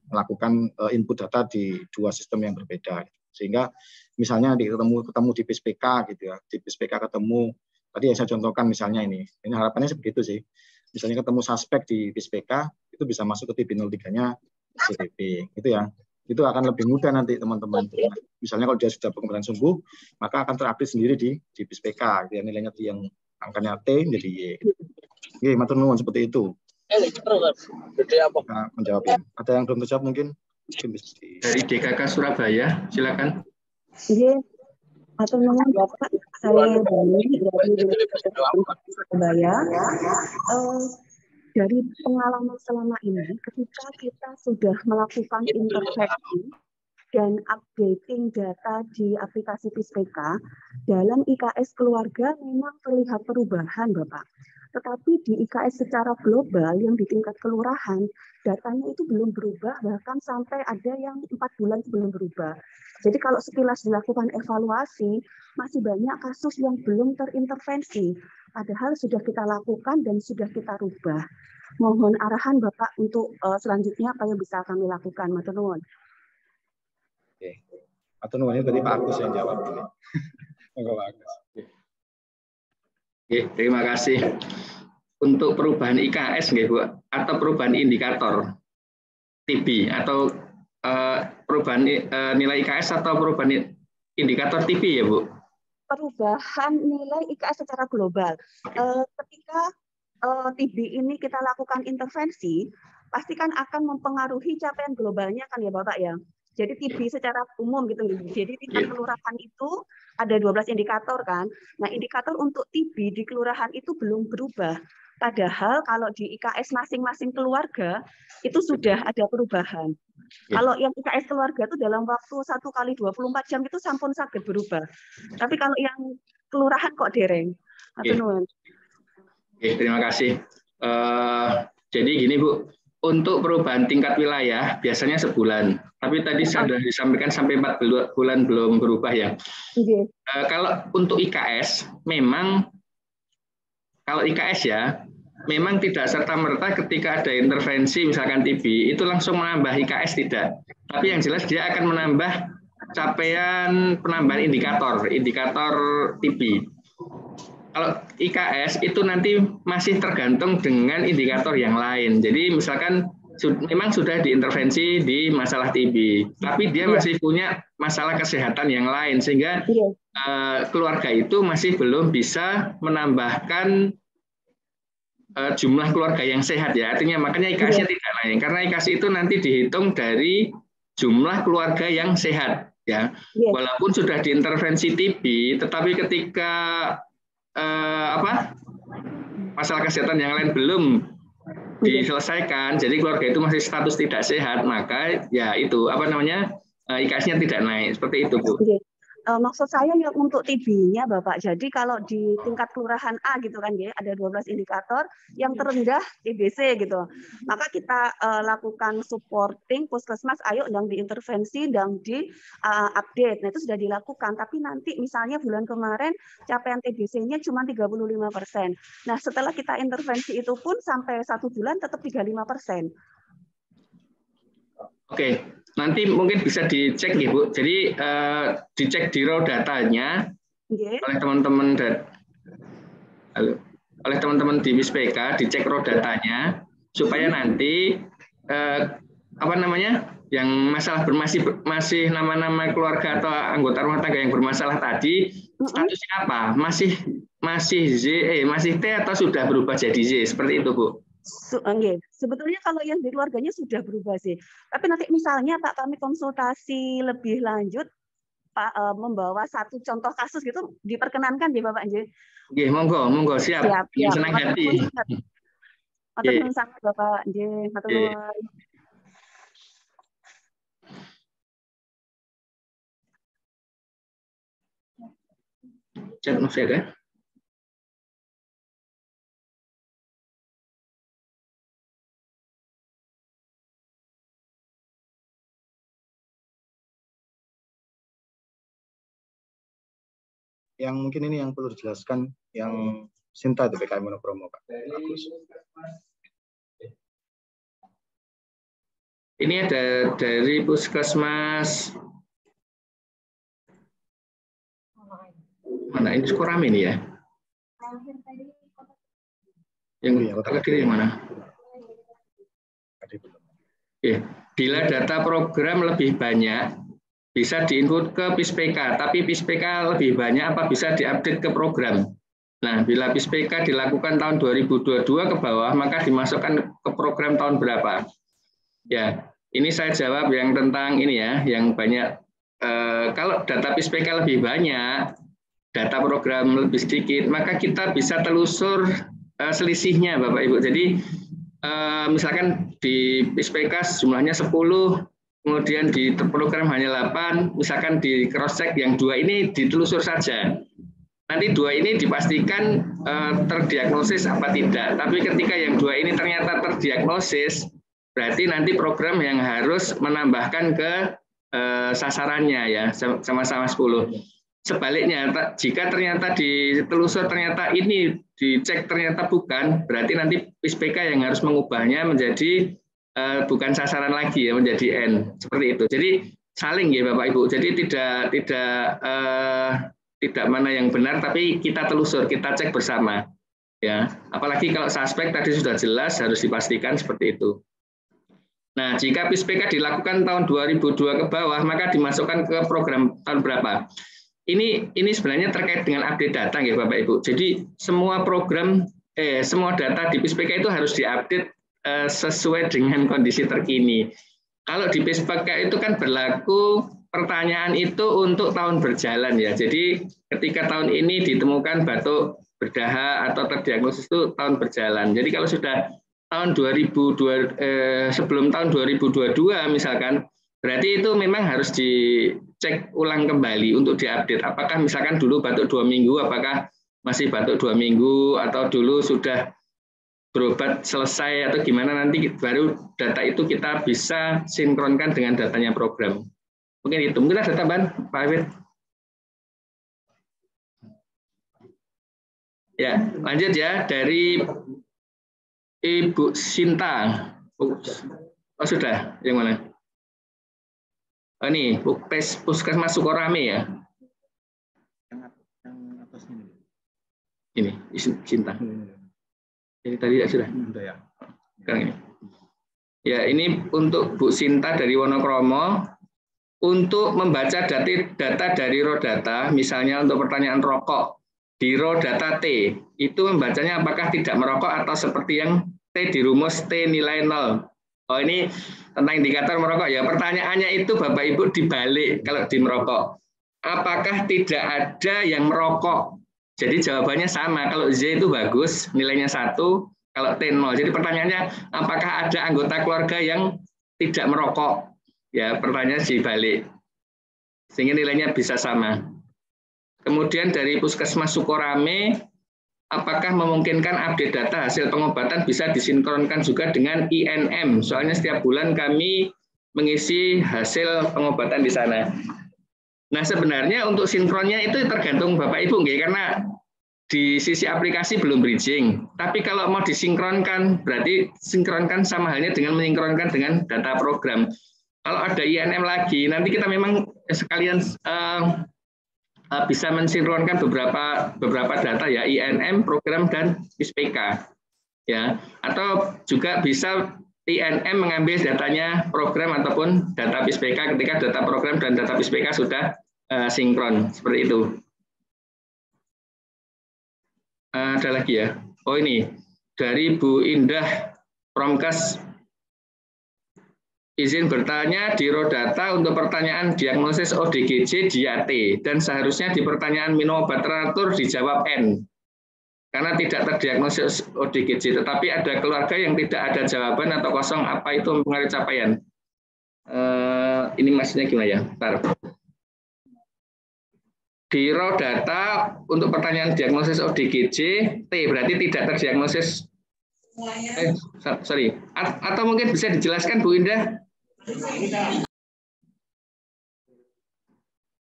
melakukan input data di dua sistem yang berbeda. Sehingga misalnya ketemu di PISPK gitu ya, di PISPK ketemu tadi yang saya contohkan misalnya ini harapannya seperti itu sih. Misalnya ketemu suspek di PISPK itu bisa masuk ke TB03-nya SITB gitu ya. Itu akan lebih mudah nanti teman-teman. Misalnya kalau dia sudah berkemudian sembuh, maka akan terupdate sendiri di PISPK. Ya, nilainya yang angkanya T menjadi Y. Oke, matur nuwun seperti itu. Menjawabin. Ada yang belum terjawab mungkin? Dari DKK Surabaya, silakan. Iya, matur nuwun Bapak. Saya dari Surabaya. Dari pengalaman selama ini, ketika kita sudah melakukan intervensi dan updating data di aplikasi PISPK, dalam IKS keluarga memang terlihat perubahan, Bapak. Tetapi di IKS secara global yang di tingkat kelurahan, datanya itu belum berubah, bahkan sampai ada yang 4 bulan sebelum berubah. Jadi kalau sekilas dilakukan evaluasi, masih banyak kasus yang belum terintervensi. Padahal sudah kita lakukan dan sudah kita rubah. Mohon arahan Bapak untuk selanjutnya apa yang bisa kami lakukan. Matur nuwun. Oke. Matur nuwun, ini tadi Pak Agus yang jawab. Pak Agus. Oke, terima kasih. Untuk perubahan IKS, Bu, atau perubahan indikator TB, atau perubahan nilai IKS atau perubahan indikator TB ya, Bu? Perubahan nilai IKS secara global. Ketika TB ini kita lakukan intervensi, pasti kan akan mempengaruhi capaian globalnya kan ya Bapak ya. Jadi TB secara umum gitu. Jadi tingkat kelurahan itu ada 12 indikator kan. Nah, indikator untuk TB di kelurahan itu belum berubah. Padahal kalau di IKS masing-masing keluarga itu sudah ada perubahan. Kalau yang IKS keluarga itu dalam waktu 1 kali 24 jam itu sampun saged berubah. Tapi kalau yang kelurahan kok dereng. Oke, terima kasih. Jadi gini Bu, untuk perubahan tingkat wilayah biasanya sebulan. Tapi tadi sudah disampaikan sampai 4 bulan belum berubah ya. Kalau untuk IKS, memang kalau IKS ya, memang tidak serta-merta ketika ada intervensi misalkan TB, itu langsung menambah IKS tidak. Tapi yang jelas dia akan menambah capaian penambahan indikator TB. Kalau IKS itu nanti masih tergantung dengan indikator yang lain. Jadi misalkan memang sudah diintervensi di masalah TB, tapi dia masih punya masalah kesehatan yang lain, sehingga keluarga itu masih belum bisa menambahkan jumlah keluarga yang sehat ya. Artinya makanya IKS-nya tidak naik, karena IKS itu nanti dihitung dari jumlah keluarga yang sehat ya. Walaupun sudah diintervensi TB, tetapi ketika masalah kesehatan yang lain belum diselesaikan, jadi keluarga itu masih status tidak sehat, maka ya itu IKS-nya tidak naik, seperti itu Bu. Maksud saya yang untuk TB-nya Bapak, jadi kalau di tingkat kelurahan A gitu kan ya, ada 12 indikator, yang terendah TBC gitu. Maka kita lakukan supporting puskesmas, ayo ndang diintervensi, ndang di update. Nah itu sudah dilakukan, tapi nanti misalnya bulan kemarin capaian TBC-nya cuma 35%. Nah setelah kita intervensi itu pun sampai 1 bulan tetap 35%. Oke, nanti mungkin bisa dicek ya Bu. Jadi dicek di raw datanya oleh teman-teman di PISPK, dicek raw datanya supaya nanti yang masalah masih nama-nama keluarga atau anggota rumah tangga yang bermasalah tadi statusnya apa? Masih T atau sudah berubah jadi Z, seperti itu Bu. Sebetulnya kalau yang di keluarganya sudah berubah sih. Tapi nanti misalnya Pak kami konsultasi lebih lanjut, Pak membawa satu contoh kasus gitu, diperkenankan ya Bapak Nggih. Nggih, monggo siap. Senang hati. Matur nuwun sangat Bapak Nggih, matur nuwun. Chat masih ada? Yang mungkin ini yang perlu dijelaskan yang Sinta itu PKI monokromo, Pak. Bagus. Ini ada dari Puskesmas. Mana ini Sukorame ini ya? Yang kota kecil yang mana? Bila data program lebih banyak, bisa diinput ke PISPK, tapi PISPK lebih banyak apa bisa diupdate ke program. Nah, bila PISPK dilakukan tahun 2022 ke bawah, maka dimasukkan ke program tahun berapa? Ya, ini saya jawab yang tentang ini ya, yang banyak. Kalau data PISPK lebih banyak, data program lebih sedikit, maka kita bisa telusur selisihnya, Bapak Ibu. Jadi, misalkan di PISPK jumlahnya 10, kemudian di program hanya 8, misalkan di cross check yang 2 ini ditelusur saja. Nanti 2 ini dipastikan terdiagnosis apa tidak. Tapi ketika yang 2 ini ternyata terdiagnosis, berarti nanti program yang harus menambahkan ke sasarannya ya, sama-sama 10. Sebaliknya, jika ternyata ditelusur ternyata ini dicek ternyata bukan, berarti nanti PISPK yang harus mengubahnya menjadi bukan sasaran lagi ya, menjadi N seperti itu. Jadi saling ya Bapak Ibu. Jadi tidak mana yang benar, tapi kita telusur, kita cek bersama ya. Apalagi kalau suspek tadi sudah jelas harus dipastikan seperti itu. Nah, jika PISPK dilakukan tahun 2002 ke bawah, maka dimasukkan ke program tahun berapa? Ini sebenarnya terkait dengan update data ya Bapak Ibu. Jadi semua program semua data di PISPK itu harus diupdate sesuai dengan kondisi terkini. Kalau di PISPK itu kan berlaku pertanyaan itu untuk tahun berjalan ya. Jadi ketika tahun ini ditemukan batuk berdarah atau terdiagnosis itu tahun berjalan. Jadi kalau sudah tahun 2002 sebelum tahun 2022 misalkan, berarti itu memang harus dicek ulang kembali untuk diupdate. Apakah misalkan dulu batuk 2 minggu, apakah masih batuk 2 minggu atau dulu sudah berobat selesai atau gimana, nanti baru data itu kita bisa sinkronkan dengan datanya program. Mungkin itu. Mungkin ada tambahan, Pak Awit. Ya, lanjut ya dari Ibu Sinta. Oh, sudah, yang mana? Oh, ini Puskesmas Sukorame ya. Yang atas ini. Ini Sinta. Ini tadi ya sudah. Ya. Sekarang ini. Ya, ini untuk Bu Sinta dari Wonokromo. Untuk membaca data dari Rodata, misalnya untuk pertanyaan rokok, di Rodata T, itu membacanya apakah tidak merokok atau seperti yang T di rumus T nilai 0. Oh, ini tentang indikator merokok ya. Pertanyaannya itu Bapak Ibu dibalik kalau di merokok. Apakah tidak ada yang merokok? Jadi jawabannya sama. Kalau Z itu bagus, nilainya 1, kalau T 0. Jadi pertanyaannya, apakah ada anggota keluarga yang tidak merokok? Ya, pertanyaan dibalik. Sehingga nilainya bisa sama. Kemudian dari Puskesmas Sukorame, apakah memungkinkan update data hasil pengobatan bisa disinkronkan juga dengan INM? Soalnya setiap bulan kami mengisi hasil pengobatan di sana. Nah, sebenarnya untuk sinkronnya itu tergantung Bapak Ibu, karena di sisi aplikasi belum bridging. Tapi kalau mau disinkronkan, berarti sinkronkan sama halnya dengan mensinkronkan dengan data program. Kalau ada INM lagi, nanti kita memang sekalian bisa mensinkronkan beberapa data ya, INM, program, dan PISPK. Ya, atau juga bisa INM mengambil datanya program ataupun data PISPK ketika data program dan data PISPK sudah sinkron, seperti itu. Ada lagi ya. Oh, ini dari Bu Indah Promkes. Izin bertanya di Rodata untuk pertanyaan diagnosis ODGJ dia T, dan seharusnya di pertanyaan minum obat teratur dijawab N. Karena tidak terdiagnosis ODGJ, tetapi ada keluarga yang tidak ada jawaban atau kosong, apa itu mempengaruhi capaian? Ini maksudnya gimana ya? Bentar. di raw data untuk pertanyaan diagnosis ODGJ T berarti tidak terdiagnosis. Sorry. Atau mungkin bisa dijelaskan Bu Indah?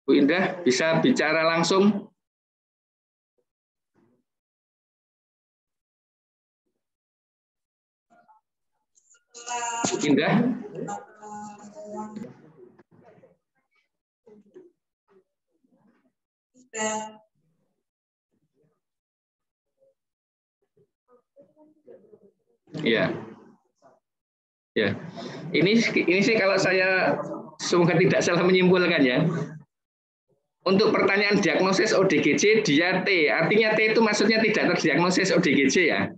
Bu Indah bisa bicara langsung. Bu Indah. Ya, ya. Ini sih kalau saya semoga tidak salah menyimpulkan ya. Untuk pertanyaan diagnosis ODGJ dia T, artinya T itu maksudnya tidak terdiagnosis ODGJ ya?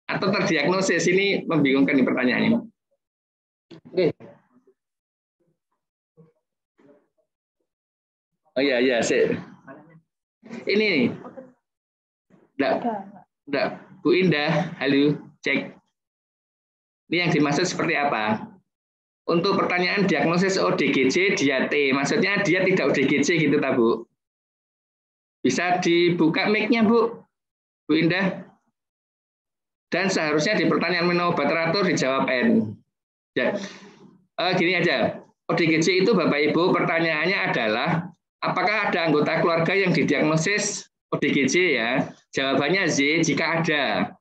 Atau terdiagnosis? Ini membingungkan nih pertanyaannya. Oke. Oh iya, iya, sih. Ini, enggak, Bu Indah, halo, cek. Ini yang dimaksud seperti apa? Untuk pertanyaan diagnosis ODGJ dia T, maksudnya dia tidak ODGJ gitu, tak Bu? Bisa dibuka mic-nya, Bu Indah. Dan seharusnya di pertanyaan menu obat teratur dijawab N. Ya. Gini aja, ODGJ itu Bapak Ibu pertanyaannya adalah apakah ada anggota keluarga yang didiagnosis ODGJ ya? Jawabannya Z jika ada.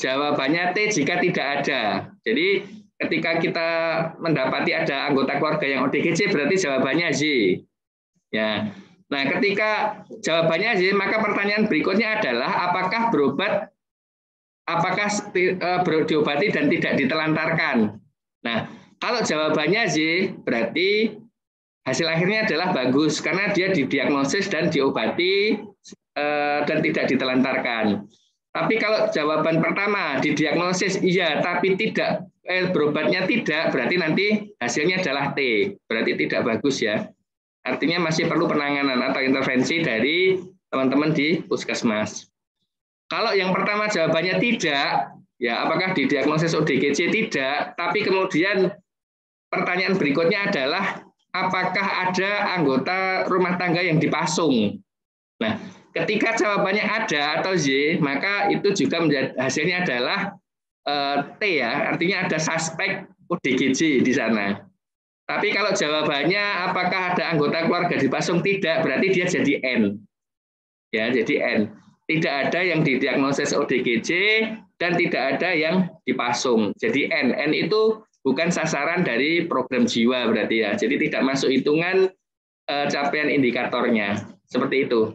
Jawabannya T jika tidak ada. Jadi ketika kita mendapati ada anggota keluarga yang ODGJ berarti jawabannya Z. Ya. Nah, ketika jawabannya Z, maka pertanyaan berikutnya adalah apakah diobati dan tidak ditelantarkan. Nah, kalau jawabannya Z berarti hasil akhirnya adalah bagus karena dia didiagnosis dan diobati dan tidak ditelantarkan. Tapi kalau jawaban pertama didiagnosis iya tapi tidak berobatnya tidak, berarti nanti hasilnya adalah T, berarti tidak bagus ya. Artinya masih perlu penanganan atau intervensi dari teman-teman di puskesmas. Kalau yang pertama jawabannya tidak, ya apakah didiagnosis ODGJ tidak, tapi kemudian pertanyaan berikutnya adalah apakah ada anggota rumah tangga yang dipasung? Nah, ketika jawabannya ada atau Z, maka itu juga menjadi hasilnya adalah T ya, artinya ada suspek ODGJ di sana. Tapi kalau jawabannya apakah ada anggota keluarga dipasung tidak, berarti dia jadi N. Ya, jadi N. Tidak ada yang didiagnosis ODGJ dan tidak ada yang dipasung. Jadi N. N itu bukan sasaran dari program jiwa berarti ya. Jadi tidak masuk hitungan capaian indikatornya. Seperti itu.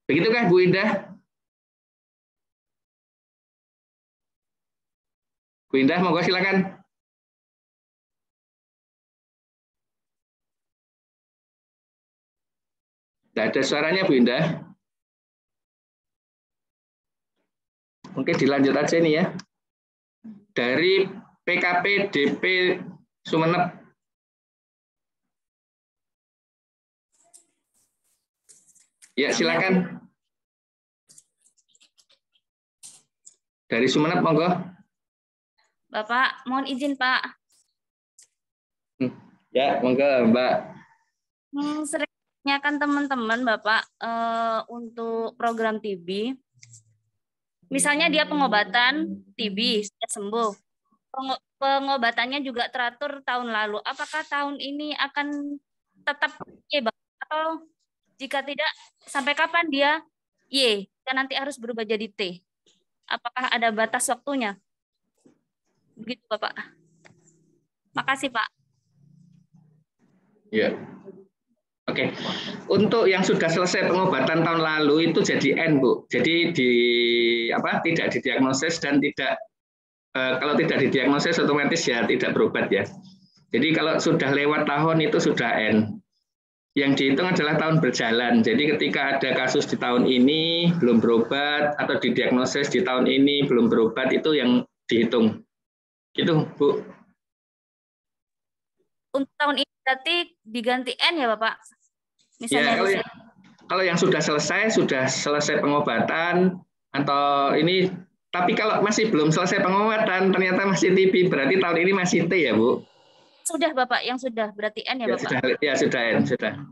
Begitukah Bu Indah? Bu Indah, monggo silakan. Tidak ada suaranya Bu Indah. Oke, dilanjut aja nih ya. Dari PKP DP Sumeneb. Ya, silakan. Dari Sumeneb, monggo. Bapak, mohon izin, Pak. Ya, monggo, Mbak. Sering tanyakan teman-teman, Bapak, untuk program TB. Misalnya dia pengobatan TB, sudah sembuh. Pengobatannya juga teratur tahun lalu. Apakah tahun ini akan tetap Y, atau jika tidak, sampai kapan dia Y, dan nanti harus berubah jadi T? Apakah ada batas waktunya? Begitu, Bapak. Makasih, Pak. Ya. Oke, untuk yang sudah selesai pengobatan tahun lalu itu jadi N, Bu. Jadi tidak didiagnosis dan tidak kalau tidak didiagnosis otomatis ya tidak berobat ya. Jadi kalau sudah lewat tahun itu sudah N. Yang dihitung adalah tahun berjalan. Jadi ketika ada kasus di tahun ini belum berobat atau didiagnosis di tahun ini belum berobat itu yang dihitung. Gitu, Bu. Untuk tahun ini berarti diganti N ya, Bapak? Misalnya ya, kalau yang sudah selesai pengobatan atau ini, tapi kalau masih belum selesai pengobatan ternyata masih TB, berarti tahun ini masih T ya, Bu? Sudah Bapak, yang sudah berarti N ya Bapak? Sudah N, sudah.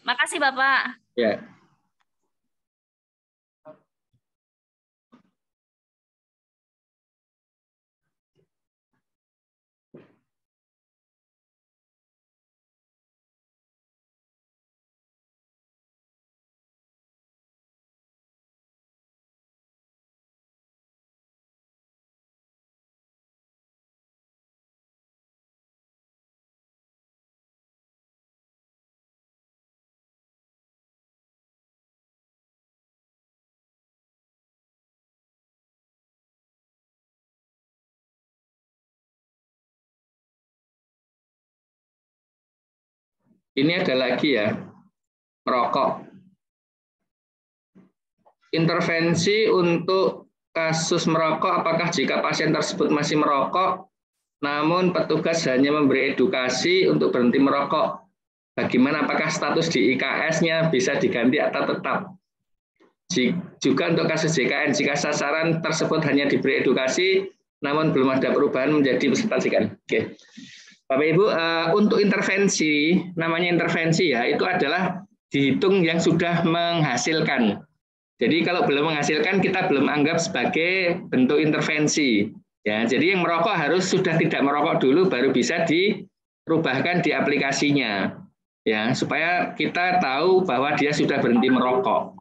Makasih Bapak. Ya. Ini ada lagi ya, merokok. Intervensi untuk kasus merokok, apakah jika pasien tersebut masih merokok, namun petugas hanya memberi edukasi untuk berhenti merokok, bagaimana, apakah status di IKS-nya bisa diganti atau tetap? Juga untuk kasus JKN, jika sasaran tersebut hanya diberi edukasi, namun belum ada perubahan menjadi peserta JKN. Oke. Bapak Ibu, untuk intervensi, namanya intervensi ya, itu adalah dihitung yang sudah menghasilkan. Jadi kalau belum menghasilkan, kita belum anggap sebagai bentuk intervensi. Ya, jadi yang merokok harus sudah tidak merokok dulu, baru bisa dirubahkan di aplikasinya. Ya, supaya kita tahu bahwa dia sudah berhenti merokok.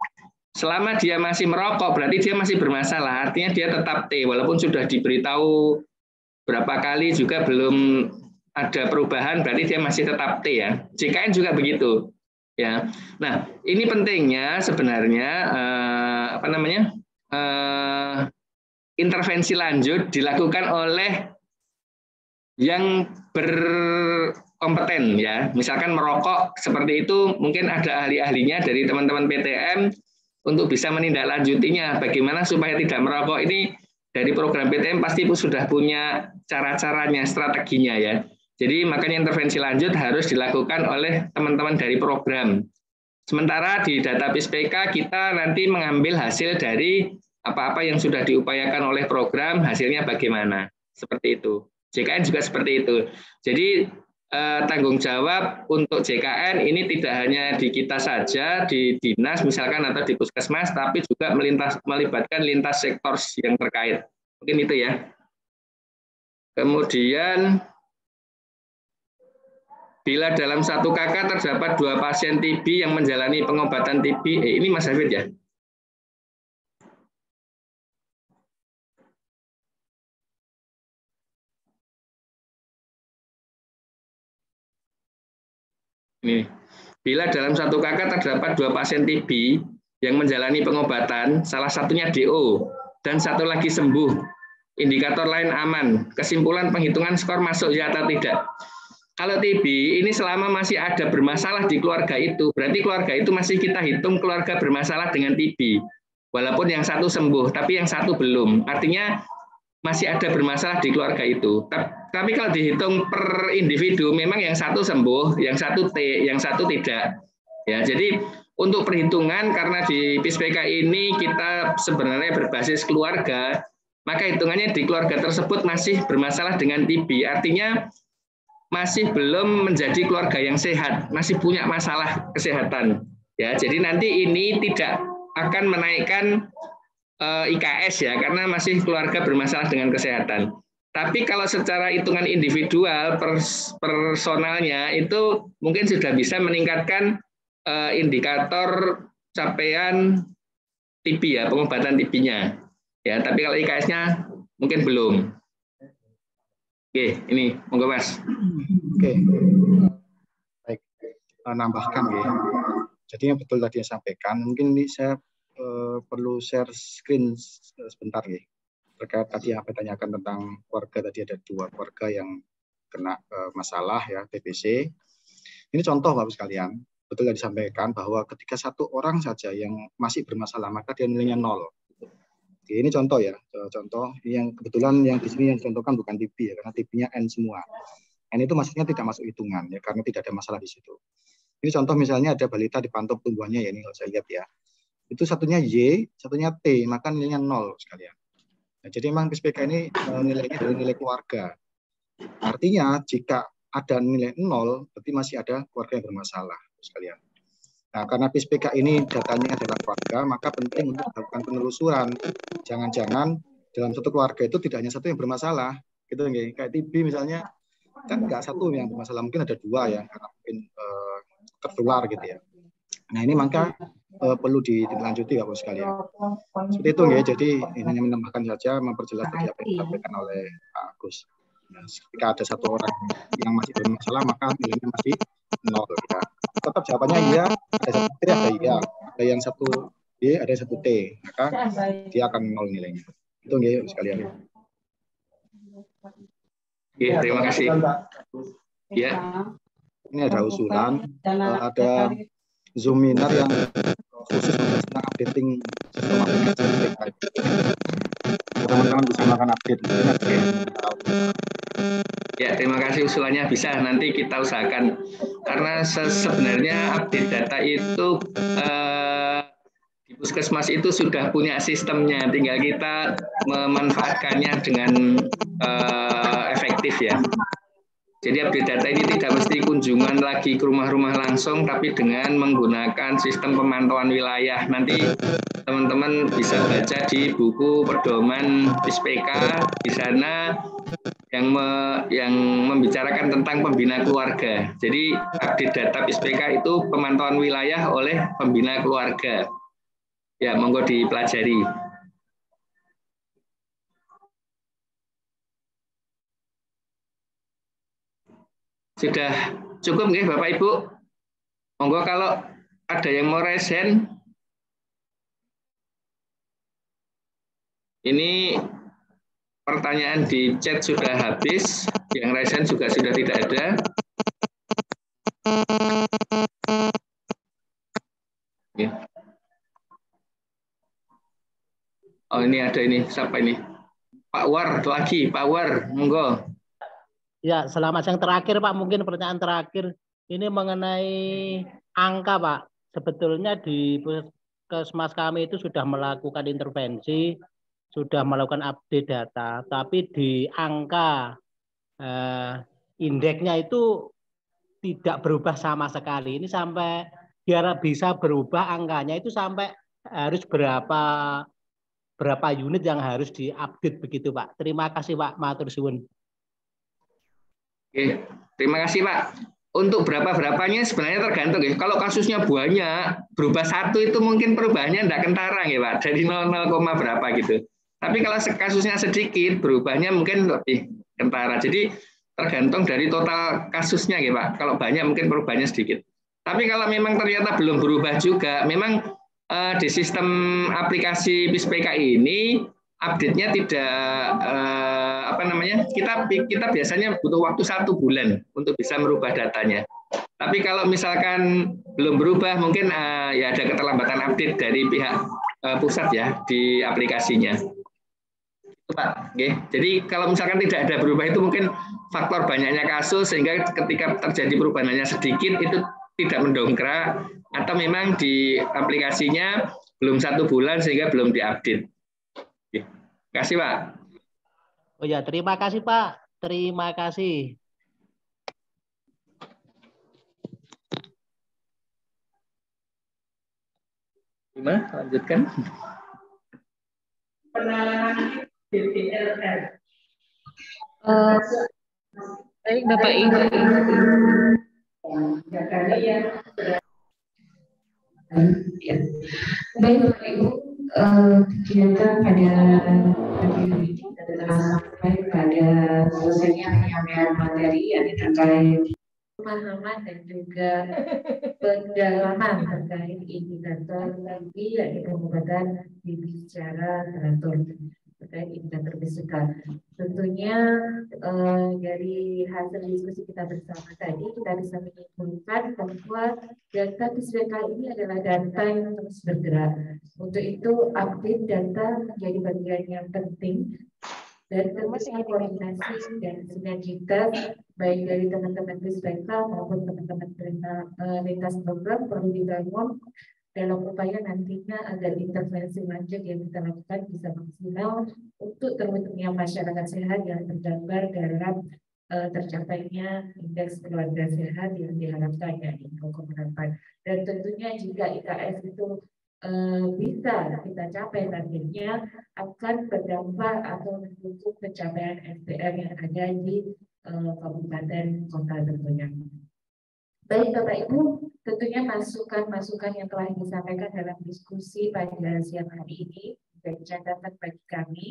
Selama dia masih merokok, berarti dia masih bermasalah. Artinya dia tetap T, walaupun sudah diberitahu berapa kali juga belum ada perubahan, berarti dia masih tetap T ya. JKN juga begitu. Ya, nah ini pentingnya sebenarnya intervensi lanjut dilakukan oleh yang berkompeten ya. Misalkan merokok seperti itu, mungkin ada ahli-ahlinya dari teman-teman PTM untuk bisa menindaklanjutinya. Bagaimana supaya tidak merokok ini dari program PTM pasti sudah punya cara-caranya, strateginya ya. Jadi makanya intervensi lanjut harus dilakukan oleh teman-teman dari program. Sementara di database PK kita nanti mengambil hasil dari apa-apa yang sudah diupayakan oleh program, hasilnya bagaimana. Seperti itu. JKN juga seperti itu. Jadi tanggung jawab untuk JKN ini tidak hanya di kita saja, di dinas misalkan atau di puskesmas, tapi juga melibatkan lintas sektor yang terkait. Mungkin itu ya. Kemudian bila dalam satu KK terdapat 2 pasien TB yang menjalani pengobatan TB, ini Mas Hafid ya? Ini. Bila dalam satu KK terdapat 2 pasien TB yang menjalani pengobatan, salah satunya DO dan satu lagi sembuh, indikator lain aman, kesimpulan penghitungan skor masuk ya atau tidak. Kalau TB ini selama masih ada bermasalah di keluarga itu, berarti keluarga itu masih kita hitung keluarga bermasalah dengan TB. Walaupun yang satu sembuh, tapi yang satu belum. Artinya masih ada bermasalah di keluarga itu. Tapi kalau dihitung per individu, memang yang satu sembuh, yang satu T, yang satu tidak. Ya, jadi untuk perhitungan karena di PISPK ini kita sebenarnya berbasis keluarga, maka hitungannya di keluarga tersebut masih bermasalah dengan TB. Artinya masih belum menjadi keluarga yang sehat, masih punya masalah kesehatan. Ya, jadi nanti ini tidak akan menaikkan IKS ya, karena masih keluarga bermasalah dengan kesehatan. Tapi kalau secara hitungan individual, personalnya itu mungkin sudah bisa meningkatkan indikator capaian TB ya, pengobatan TB-nya. Ya, tapi kalau IKS-nya mungkin belum. Oke, ini monggo Mas. Oke, baik, nambahkan ya. Jadi yang betul tadi yang sampaikan, mungkin ini saya perlu share screen sebentar ya. Terkait tadi yang saya tanyakan tentang keluarga, tadi ada 2 keluarga yang kena masalah ya TBC. Ini contoh Bapak sekalian, betul yang disampaikan bahwa ketika 1 orang saja yang masih bermasalah, maka dia nilainya 0. Oke, ini contoh ya, contoh yang kebetulan yang di sini yang dicontohkan bukan TB ya, karena TB-nya N semua. N itu maksudnya tidak masuk hitungan ya, karena tidak ada masalah di situ. Ini contoh misalnya ada balita dipantau pertumbuhannya ya, ini kalau saya lihat ya. Itu satunya Y, satunya T, maka nilainya 0 sekalian. Nah, jadi memang PISPK ini nilainya dari nilai keluarga. Artinya jika ada nilai 0, berarti masih ada keluarga yang bermasalah, sekalian. Nah, karena PISPK ini datanya adalah keluarga, maka penting untuk melakukan penelusuran. Jangan-jangan dalam satu keluarga itu tidak hanya satu yang bermasalah, gitu nggih. Kayak TB misalnya, kan nggak satu yang bermasalah, mungkin ada 2 ya, karena mungkin tertular gitu ya. Nah, ini maka perlu ditindaklanjuti Bapak sekalian. Seperti itu nggih. Jadi ini hanya menambahkan saja, memperjelas tadi apa yang disampaikan oleh Pak Agus. Nah, ketika ada satu orang yang masih bermasalah, maka nilainya masih 0 ya. Tetap jawabannya iya, ada satu T, ada iya, ada yang satu Y, ada yang satu T, maka dia akan 0 nilainya. Itu nggih sekalian. Oke, terima kasih. Ya. Ini ada usulan, ada Zoominar yang khusus tentang updating sistem aplikasi PISPK. Teman-teman bisa melakukan update. Ya, terima kasih usulannya. Bisa nanti kita usahakan. Karena sebenarnya update data itu di Puskesmas itu sudah punya sistemnya, tinggal kita memanfaatkannya dengan efektif ya. Jadi update data ini tidak mesti kunjungan lagi ke rumah-rumah langsung, tapi dengan menggunakan sistem pemantauan wilayah. Nanti teman-teman bisa baca di buku pedoman PISPK, di sana yang membicarakan tentang pembina keluarga. Jadi update data PISPK itu pemantauan wilayah oleh pembina keluarga. Ya, monggo dipelajari. Sudah cukup nggih Bapak Ibu? Monggo kalau ada yang mau raise hand. Ini pertanyaan di chat sudah habis, yang raise hand juga sudah tidak ada. Ya. Oh, ini ada ini, siapa ini? Pak War lagi, Pak War, monggo. Ya, selamat yang terakhir Pak, mungkin pertanyaan terakhir ini mengenai angka Pak. Sebetulnya di Puskesmas kami itu sudah melakukan intervensi, sudah melakukan update data, tapi di angka indeksnya itu tidak berubah sama sekali. Ini sampai biar bisa berubah angkanya itu sampai harus berapa unit yang harus diupdate begitu Pak. Terima kasih Pak, matur suwun. Oke, terima kasih Pak. Untuk berapa-berapanya sebenarnya tergantung ya. Kalau kasusnya banyak, berubah 1 itu mungkin perubahannya tidak kentara ya Pak, dari 0, berapa gitu. Tapi kalau kasusnya sedikit, berubahnya mungkin lebih kentara. Jadi tergantung dari total kasusnya ya Pak. Kalau banyak mungkin perubahannya sedikit. Tapi kalau memang ternyata belum berubah juga, memang di sistem aplikasi PISPK ini update-nya tidak kita biasanya butuh waktu 1 bulan untuk bisa merubah datanya. Tapi kalau misalkan belum berubah, mungkin ya ada keterlambatan update dari pihak pusat ya di aplikasinya. Itu Pak. Oke. Jadi kalau misalkan tidak ada berubah itu mungkin faktor banyaknya kasus sehingga ketika terjadi perubahannya sedikit itu tidak mendongkrak atau memang di aplikasinya belum 1 bulan sehingga belum diupdate. Terima kasih Pak. Oh ya, terima kasih Pak. Terima kasih. Gimana? Lanjutkan. Penanganan DPLR. Baik Bapak Ibu. Ya. Baik Bapak Ibu, kita pada pagi hari ini kita telah sampai pada selesainya penyampaian materi yang terkait pemahaman dan juga pendalaman terkait indikator TB yaitu pengobatan TB secara teratur terkait indikator PISPK. Tentunya dari hasil diskusi kita bersama tadi kita bisa menyimpulkan bahwa data PISPK ini adalah data yang terus bergerak. Untuk itu update data menjadi bagian yang penting dan tentunya koordinasi dan sinergitas baik dari teman-teman PISPK maupun teman-teman lintas program perlu dibangun dalam upaya nantinya agar intervensi lanjut yang kita lakukan bisa maksimal untuk terwujudnya masyarakat sehat yang tergambar dalam tercapainya indeks keluarga sehat yang diharapkan ya 0,8. Dan tentunya jika IKS itu bisa kita capai targetnya, akan berdampak atau mendukung pencapaian SDM yang ada di kabupaten kota tentunya. Baik Bapak Ibu, tentunya masukan-masukan yang telah disampaikan dalam diskusi pada siang hari ini menjadi catatan bagi kami.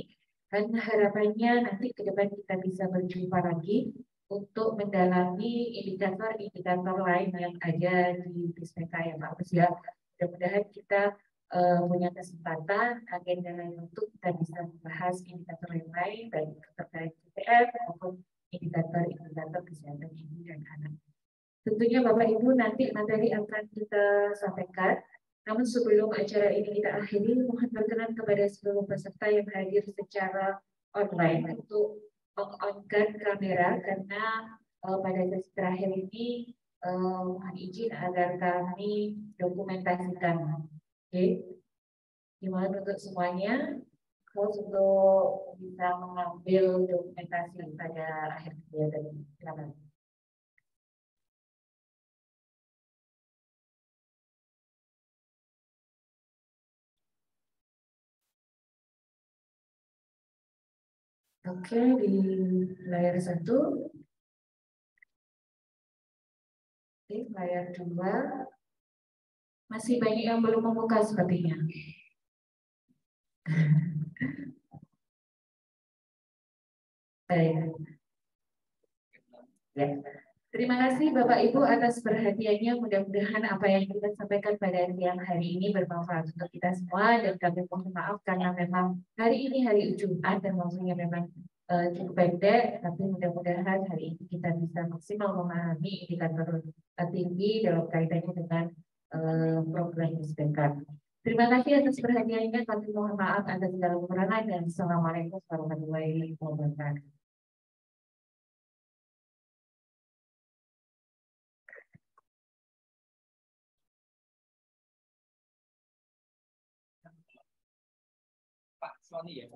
Dan harapannya nanti ke depan kita bisa berjumpa lagi untuk mendalami indikator-indikator lain yang ada di PISPK ya Pak Bus ya. Mudah-mudahan kita punya kesempatan agenda lain untuk kita bisa membahas indikator yang lain baik terkait KPM maupun indikator-indikator kesehatan ibu dan anak. Tentunya Bapak Ibu nanti materi akan kita sampaikan. Namun sebelum acara ini kita akhiri, mohon berkenan kepada seluruh peserta yang hadir secara online untuk on-kan kamera karena pada sesi terakhir ini mohon izin agar kami dokumentasikan. Oke, gimana untuk semuanya? Terus untuk bisa mengambil dokumentasi pada akhir kegiatan ini. Silakan. Oke, di layar 1. Oke, layar 2. Masih banyak yang belum membuka sepertinya. Baik. Ya. Terima kasih Bapak Ibu atas perhatiannya. Mudah-mudahan apa yang kita sampaikan pada siang hari ini bermanfaat untuk kita semua, dan kami mohon maaf karena memang hari ini hari Jumat dan waktunya memang cukup pendek, tapi mudah-mudahan hari ini kita bisa maksimal memahami indikator tinggi dalam kaitannya dengan program SPK. Terima kasih atas perhatiannya. Kami mohon maaf atas segala kekurangan dan Assalamualaikum warahmatullahi wabarakatuh. Pak Sony ya.